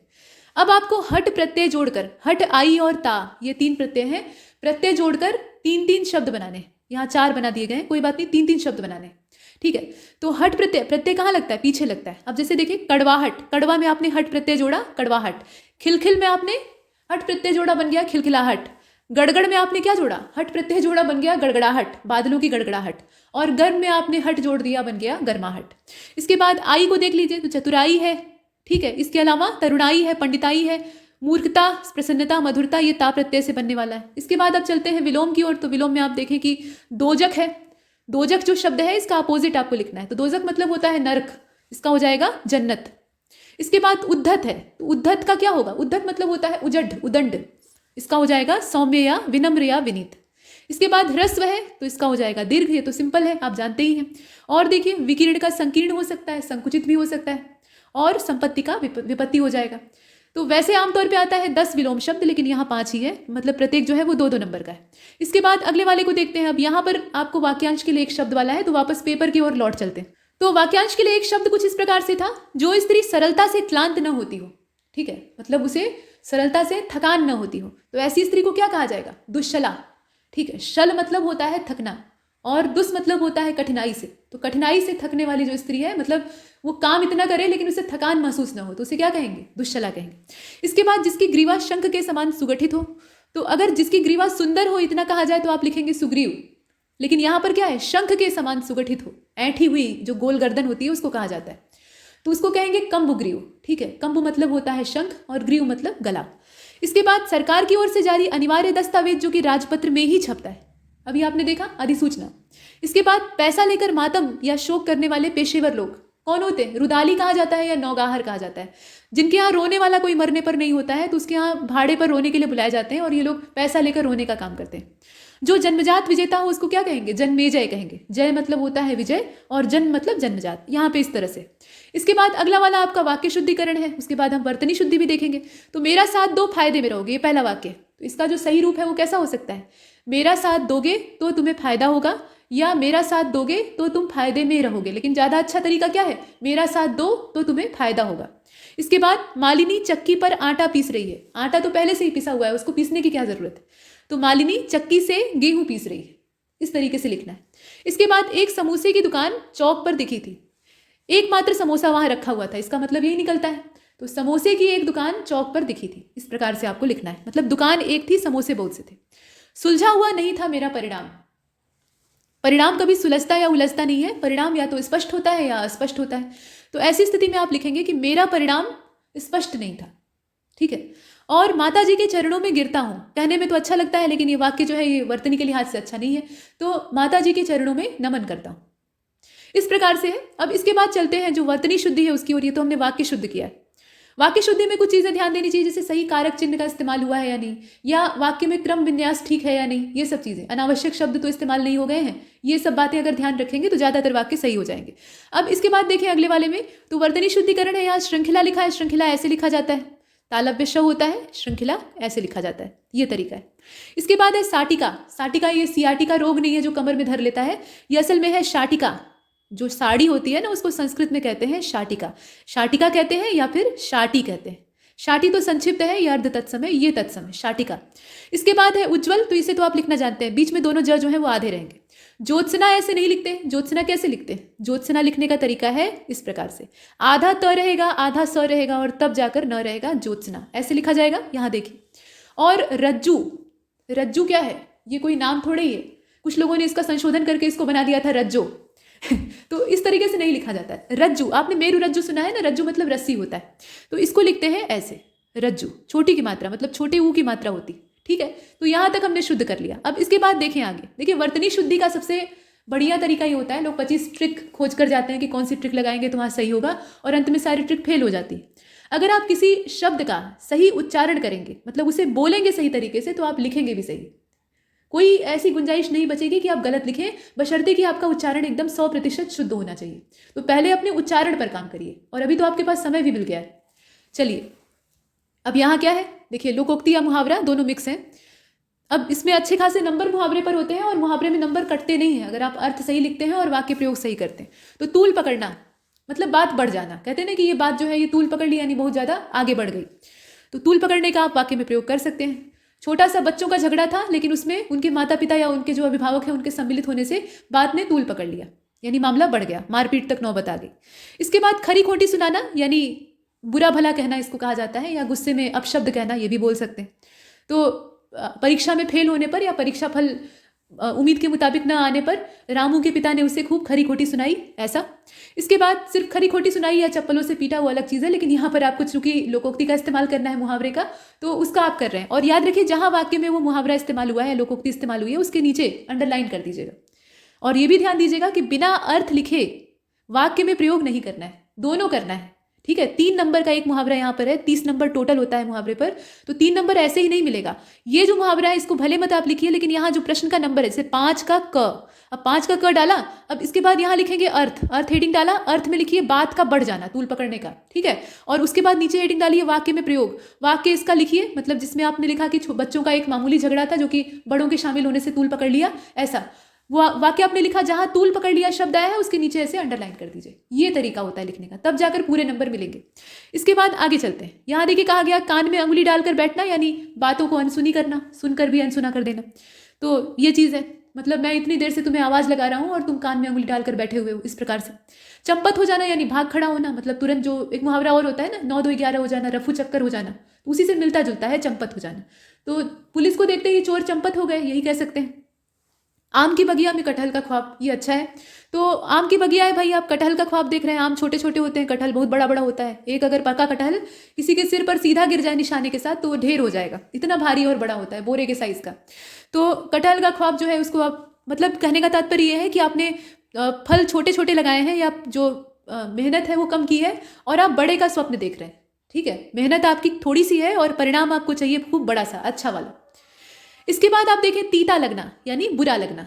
अब आपको हट प्रत्यय जोड़कर, हट, आई और ता, ये 3 प्रत्यय हैं, प्रत्यय जोड़कर 3-3 शब्द बनाने। यहाँ 4 बना दिए गए, कोई बात नहीं, 3-3 शब्द बनाने। ठीक है, तो हट प्रत्यय, प्रत्यय कहाँ लगता है, पीछे लगता है। अब जैसे देखिए कड़वाहट, कड़वा में आपने हट प्रत्यय जोड़ा, कड़वाहट। खिलखिल में आपने हट प्रत्यय जोड़ा, बन गया खिलखिलाहट। गड़गड़ में आपने क्या जोड़ा, हट प्रत्यय जोड़ा, बन गया गड़गड़ाहट, बादलों की गड़गड़ाहट। और गर्म में आपने हट जोड़ दिया, बन गया गर्माहट। इसके बाद आई को देख लीजिए, तो चतुराई है। ठीक है, इसके अलावा तरुणाई है, पंडिताई है, मूर्खता, प्रसन्नता, मधुरता, ये ता प्रत्यय से बनने वाला है। इसके बाद अब चलते हैं विलोम की ओर। तो विलोम में आप देखें कि दोजक है। दोजक जो शब्द है इसका अपोजिट आपको लिखना है। तो दोजक मतलब होता है नरक, इसका हो जाएगा जन्नत। इसके बाद उद्धत है। तो उद्धत का क्या होगा, उद्धत मतलब होता है उजड, उदंड, इसका हो जाएगा सौम्य या विनम्र या विनीत। इसके बाद ह्रस्व है तो इसका हो जाएगा दीर्घ, ये तो सिंपल है, आप जानते ही हैं। और देखिए विकीर्ण का संकीर्ण हो सकता है, संकुचित भी हो सकता है, और संपत्ति का विपत्ति हो जाएगा। तो वैसे आमतौर पे आता है 10 विलोम शब्द, लेकिन यहाँ 5 ही है, मतलब प्रत्येक जो है वो 2-2 नंबर का है। इसके बाद अगले वाले को देखते हैं। अब यहाँ पर आपको वाक्यांश के लिए एक शब्द वाला है, तो वापस पेपर की ओर लौट चलते हैं। तो वाक्यांश के लिए एक शब्द कुछ इस प्रकार से था, जो स्त्री सरलता से क्लांत न होती हो, ठीक है, मतलब उसे सरलता से थकान न होती हो, तो ऐसी स्त्री को क्या कहा जाएगा? दुश्शला, ठीक है। शल मतलब होता है थकना और दुस मतलब होता है कठिनाई से, तो कठिनाई से थकने वाली जो स्त्री है, मतलब वो काम इतना करे लेकिन उसे थकान महसूस न हो, तो उसे क्या कहेंगे? दुश्शला कहेंगे। इसके बाद जिसकी ग्रीवा शंख के समान सुगठित हो, तो अगर जिसकी ग्रीवा सुंदर हो इतना कहा जाए तो आप लिखेंगे सुग्रीव, लेकिन यहाँ पर क्या है? शंख के समान सुगठित हो, ऐंठी हुई जो गोल गर्दन होती है उसको कहा जाता है, तो उसको कहेंगे कंबुग्रीव, ठीक है। कंबु मतलब होता है शंख और ग्रीव मतलब गला। इसके बाद सरकार की ओर से जारी अनिवार्य दस्तावेज जो कि राजपत्र में ही छपता है, अभी आपने देखा अधिसूचना। इसके बाद पैसा लेकर मातम या शोक करने वाले पेशेवर लोग कौन होते हैं? रुदाली कहा जाता है या नौगाहर कहा जाता है। जिनके यहाँ रोने वाला कोई मरने पर नहीं होता है तो उसके यहाँ भाड़े पर रोने के लिए बुलाए जाते हैं और ये लोग पैसा लेकर रोने का काम करते हैं। जो जन्मजात विजेता हो उसको क्या कहेंगे? जन्मेजय कहेंगे। जय मतलब होता है विजय और जन्म मतलब जन्मजात, यहाँ पे इस तरह से। इसके बाद अगला वाला आपका वाक्य शुद्धिकरण है, उसके बाद हम वर्तनी शुद्धि भी देखेंगे। तो मेरा साथ दो फायदे में रहोगे, ये पहला वाक्य, तो इसका जो सही रूप है वो कैसा हो सकता है? मेरा साथ दोगे तो तुम्हें फायदा होगा, या मेरा साथ दोगे तो तुम फायदे में रहोगे, लेकिन ज़्यादा अच्छा तरीका क्या है? मेरा साथ दो तो तुम्हें फायदा होगा। इसके बाद मालिनी चक्की पर आटा पीस रही है, आटा तो पहले से ही पिसा हुआ है, उसको पीसने की क्या जरूरत है? तो मालिनी चक्की से गेहूं पीस रही है, इस तरीके से लिखना है। इसके बाद एक समोसे की दुकान चौक पर दिखी थी, एकमात्र समोसा वहां रखा हुआ था, इसका मतलब यही निकलता है। तो समोसे की एक दुकान चौक पर दिखी थी, इस प्रकार से आपको लिखना है, मतलब दुकान एक थी, समोसे बहुत से थे। सुलझा हुआ नहीं था मेरा परिणाम, परिणाम कभी सुलझता या उलझता नहीं है, परिणाम या तो स्पष्ट होता है या अस्पष्ट होता है। तो ऐसी स्थिति में आप लिखेंगे कि मेरा परिणाम स्पष्ट नहीं था, ठीक है। और माता जी के चरणों में गिरता हूं, कहने में तो अच्छा लगता है लेकिन ये वाक्य जो है ये वर्तनी के लिहाज से अच्छा नहीं है, तो माता जी के चरणों में नमन करता हूं, इस प्रकार से है। अब इसके बाद चलते हैं जो वर्तनी शुद्धि है उसकी ओर। ये तो हमने वाक्य शुद्ध किया है। वाक्य शुद्धि में कुछ चीजें ध्यान देनी चाहिए, जैसे सही कारक चिन्ह का इस्तेमाल हुआ है या नहीं, या वाक्य में क्रम विन्यास ठीक है या नहीं, ये सब चीजें, अनावश्यक शब्द तो इस्तेमाल नहीं हो गए हैं, ये सब बातें अगर ध्यान रखेंगे तो ज्यादातर वाक्य सही हो जाएंगे। अब इसके बाद देखें अगले वाले में, तो वर्तनी शुद्धिकरण है, यहाँ श्रृंखला लिखा है, श्रृंखला ऐसे लिखा जाता है, तालव्य श होता है, श्रृंखला ऐसे लिखा जाता है, ये तरीका है। इसके बाद है साटिका, साटिका ये सियाटिका रोग नहीं है जो कमर में धर लेता है, ये असल में है शाटिका, जो साड़ी होती है ना उसको संस्कृत में कहते हैं शाटिका, शाटिका कहते हैं या फिर शाटी कहते हैं। शाटी तो संक्षिप्त है, ये अर्ध तत्समय, ये तत्समय, शाटिका। इसके बाद है उज्ज्वल, तो इसे तो आप लिखना जानते हैं, बीच में दोनों ज जो है वो आधे रहेंगे। ज्योत्सना ऐसे नहीं लिखते, ज्योत्सना कैसे लिखते हैं? ज्योत्सना लिखने का तरीका है इस प्रकार से, आधा त रहेगा, आधा स रहेगा और तब जाकर न रहेगा, ज्योत्सना ऐसे लिखा जाएगा, यहाँ देखिए। और रज्जू, रज्जू क्या है? ये कोई नाम थोड़े ही है, कुछ लोगों ने इसका संशोधन करके इसको बना दिया था रज्जो तो इस तरीके से नहीं लिखा जाता है। रज्जू, आपने मेरु रज्जू सुना है ना, रज्जू मतलब रस्सी होता है, तो इसको लिखते हैं ऐसे, रज्जू, छोटी की मात्रा मतलब छोटे ऊ की मात्रा होती, ठीक है। तो यहां तक हमने शुद्ध कर लिया। अब इसके बाद देखें आगे, देखिए वर्तनी शुद्धि का सबसे बढ़िया तरीका ये होता है, लोग 25 ट्रिक खोज कर जाते हैं कि कौन सी ट्रिक लगाएंगे तो वहां सही होगा, और अंत में सारी ट्रिक फेल हो जाती है। अगर आप किसी शब्द का सही उच्चारण करेंगे, मतलब उसे बोलेंगे सही तरीके से, तो आप लिखेंगे भी सही, कोई ऐसी गुंजाइश नहीं बचेगी कि आप गलत लिखें, बशर्ते कि आपका उच्चारण एकदम 100% शुद्ध होना चाहिए। तो पहले अपने उच्चारण पर काम करिए, और अभी तो आपके पास समय भी मिल गया है। चलिए अब यहाँ क्या है, देखिए लोकोक्ति या मुहावरा दोनों मिक्स हैं। अब इसमें अच्छे खासे नंबर मुहावरे पर होते हैं, और मुहावरे में नंबर कटते नहीं हैं अगर आप अर्थ सही लिखते हैं और वाक्य प्रयोग सही करते हैं। तो तूल पकड़ना मतलब बात बढ़ जाना, कहते हैं ना कि ये बात जो है ये तूल पकड़ ली, यानी बहुत ज़्यादा आगे बढ़ गई, तो तूल पकड़ने का आप वाक्य में प्रयोग कर सकते हैं। छोटा सा बच्चों का झगड़ा था, लेकिन उसमें उनके माता पिता या उनके जो अभिभावक हैं उनके सम्मिलित होने से बात ने तूल पकड़ लिया, यानी मामला बढ़ गया, मारपीट तक नौबत आ गई। इसके बाद खरी खोटी सुनाना, यानी बुरा भला कहना इसको कहा जाता है, या गुस्से में अपशब्द कहना, ये भी बोल सकते हैं। तो परीक्षा में फेल होने पर या परीक्षा फल उम्मीद के मुताबिक न आने पर रामू के पिता ने उसे खूब खरी खोटी सुनाई, ऐसा। इसके बाद सिर्फ खरी खोटी सुनाई या चप्पलों से पीटा वो अलग चीज़ है, लेकिन यहाँ पर आपको चूंकि लोकोक्ति का इस्तेमाल करना है मुहावरे का, तो उसका आप कर रहे हैं। और याद रखिए जहाँ वाक्य में वो मुहावरा इस्तेमाल हुआ है, लोकोक्ति इस्तेमाल हुई है, उसके नीचे अंडरलाइन कर दीजिएगा। और ये भी ध्यान दीजिएगा कि बिना अर्थ लिखे वाक्य में प्रयोग नहीं करना है, दोनों करना है, ठीक है। 3 नंबर का एक मुहावरा यहाँ पर है, 30 नंबर टोटल होता है मुहावरे पर, तो 3 नंबर ऐसे ही नहीं मिलेगा। ये जो मुहावरा है इसको भले मत आप लिखिए, लेकिन यहाँ जो प्रश्न का नंबर है, जैसे 5 का क, अब 5 का क डाला, अब इसके बाद यहाँ लिखेंगे अर्थ, अर्थ हेडिंग डाला, अर्थ में लिखिए बात का बढ़ जाना, तूल पकड़ने का, ठीक है। और उसके बाद नीचे हेडिंग डालिए वाक्य में प्रयोग, वाक्य इसका लिखिए, मतलब जिसमें आपने लिखा कि बच्चों का एक मामूली झगड़ा था जो कि बड़ों के शामिल होने से तूल पकड़ लिया, ऐसा। वो वाक्य आपने लिखा, जहां तूल पकड़ लिया शब्द आया है उसके नीचे ऐसे अंडरलाइन कर दीजिए। ये तरीका होता है लिखने का, तब जाकर पूरे नंबर मिलेंगे। इसके बाद आगे चलते हैं। यहाँ देखिए कहा गया कान में अंगुली डालकर बैठना, यानी बातों को अनसुनी करना, सुनकर भी अनसुना कर देना। तो ये चीज़ है, मतलब मैं इतनी देर से तुम्हें आवाज़ लगा रहा हूँ और तुम कान में अंगुली डालकर बैठे हुए हो, इस प्रकार से। चंपत हो जाना यानी भाग खड़ा होना, मतलब तुरंत, जो एक मुहावरा और होता है ना, 9 2 11 हो जाना, रफू चक्कर हो जाना, तो उसी से मिलता जुलता है चंपत हो जाना। तो पुलिस को देखते ही चोर चंपत हो गए, यही कह सकते हैं। आम की बगिया में कटहल का ख्वाब, ये अच्छा है। तो आम की बगिया है भाई, आप कटहल का ख्वाब देख रहे हैं। आम छोटे छोटे होते हैं, कटहल बहुत बड़ा बड़ा होता है। एक अगर पका कटहल किसी के सिर पर सीधा गिर जाए निशाने के साथ तो वो ढेर हो जाएगा, इतना भारी और बड़ा होता है, बोरे के साइज का। तो कटहल का ख्वाब जो है उसको आप, मतलब कहने का तात्पर्य यह है कि आपने फल छोटे छोटे लगाए हैं, या जो मेहनत है वो कम की है और आप बड़े का स्वप्न देख रहे हैं। ठीक है, मेहनत आपकी थोड़ी सी है और परिणाम आपको चाहिए खूब बड़ा सा, अच्छा वाला। इसके बाद आप देखें तीता लगना, यानी बुरा लगना।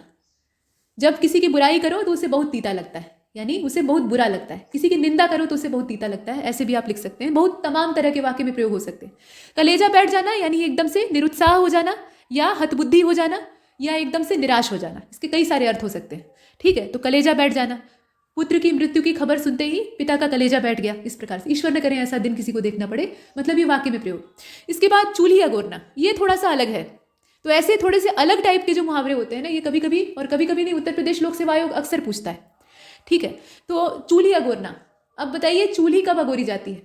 जब किसी की बुराई करो तो उसे बहुत तीता लगता है, यानी उसे बहुत बुरा लगता है। किसी की निंदा करो तो उसे बहुत तीता लगता है, ऐसे भी आप लिख सकते हैं। बहुत तमाम तरह के वाक्य में प्रयोग हो सकते हैं। कलेजा बैठ जाना यानी एकदम से निरुत्साह हो जाना, या हतबुद्धि हो जाना, या एकदम से निराश हो जाना। इसके कई सारे अर्थ हो सकते हैं। ठीक है, तो कलेजा बैठ जाना, पुत्र की मृत्यु की खबर सुनते ही पिता का कलेजा बैठ गया, इस प्रकार से। ईश्वर न करें ऐसा दिन किसी को देखना पड़े, मतलब ये वाक्य में प्रयोग। इसके बाद चूल्ही अगोरना, ये थोड़ा सा अलग है। तो ऐसे थोड़े से अलग टाइप के जो मुहावरे होते हैं ना, ये कभी कभी, और कभी कभी नहीं, उत्तर प्रदेश लोक सेवा आयोग अक्सर पूछता है। ठीक है, तो चूल्ही अगोरना। अब बताइए चूल्ही कब अगोरी जाती है?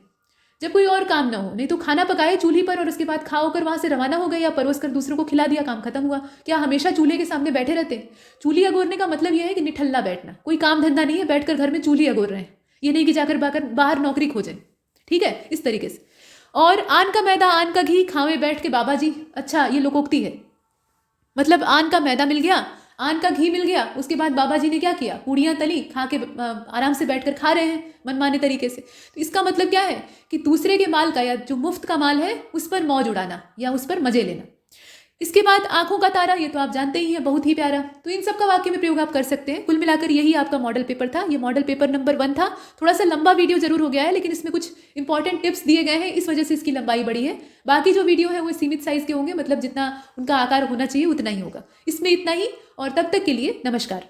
जब कोई और काम ना हो, नहीं तो खाना पकाए चूल्ही पर और उसके बाद खा होकर वहां से रवाना हो गए, या परोस कर दूसरों को खिला दिया, काम खत्म हुआ। क्या हमेशा चूल्हे के सामने बैठे रहते हैं? चूल्ही अगोरने का मतलब यह है कि निठल्ला बैठना, कोई काम धंधा नहीं है, बैठकर घर में चूल्ही अगोर रहे हैं। ये नहीं कि जाकर बाहर नौकरी खोजें। ठीक है, इस तरीके से। और आन का मैदा आन का घी, खावे बैठ के बाबा जी। अच्छा, ये लोकोक्ति है, मतलब आन का मैदा मिल गया, आन का घी मिल गया, उसके बाद बाबा जी ने क्या किया, पूड़ियाँ तली, खा के आराम से बैठकर खा रहे हैं मनमाने तरीके से। तो इसका मतलब क्या है कि दूसरे के माल का, या जो मुफ्त का माल है उस पर मौज उड़ाना, या उस पर मजे लेना। इसके बाद आंखों का तारा, ये तो आप जानते ही हैं, बहुत ही प्यारा। तो इन सब का वाक्य में प्रयोग आप कर सकते हैं। कुल मिलाकर यही आपका मॉडल पेपर था। ये मॉडल पेपर नंबर 1 था। थोड़ा सा लंबा वीडियो जरूर हो गया है, लेकिन इसमें कुछ इंपॉर्टेंट टिप्स दिए गए हैं, इस वजह से इसकी लंबाई बढ़ी है। बाकी जो वीडियो है वो सीमित साइज के होंगे, मतलब जितना उनका आकार होना चाहिए उतना ही होगा। इसमें इतना ही, और तब तक के लिए नमस्कार।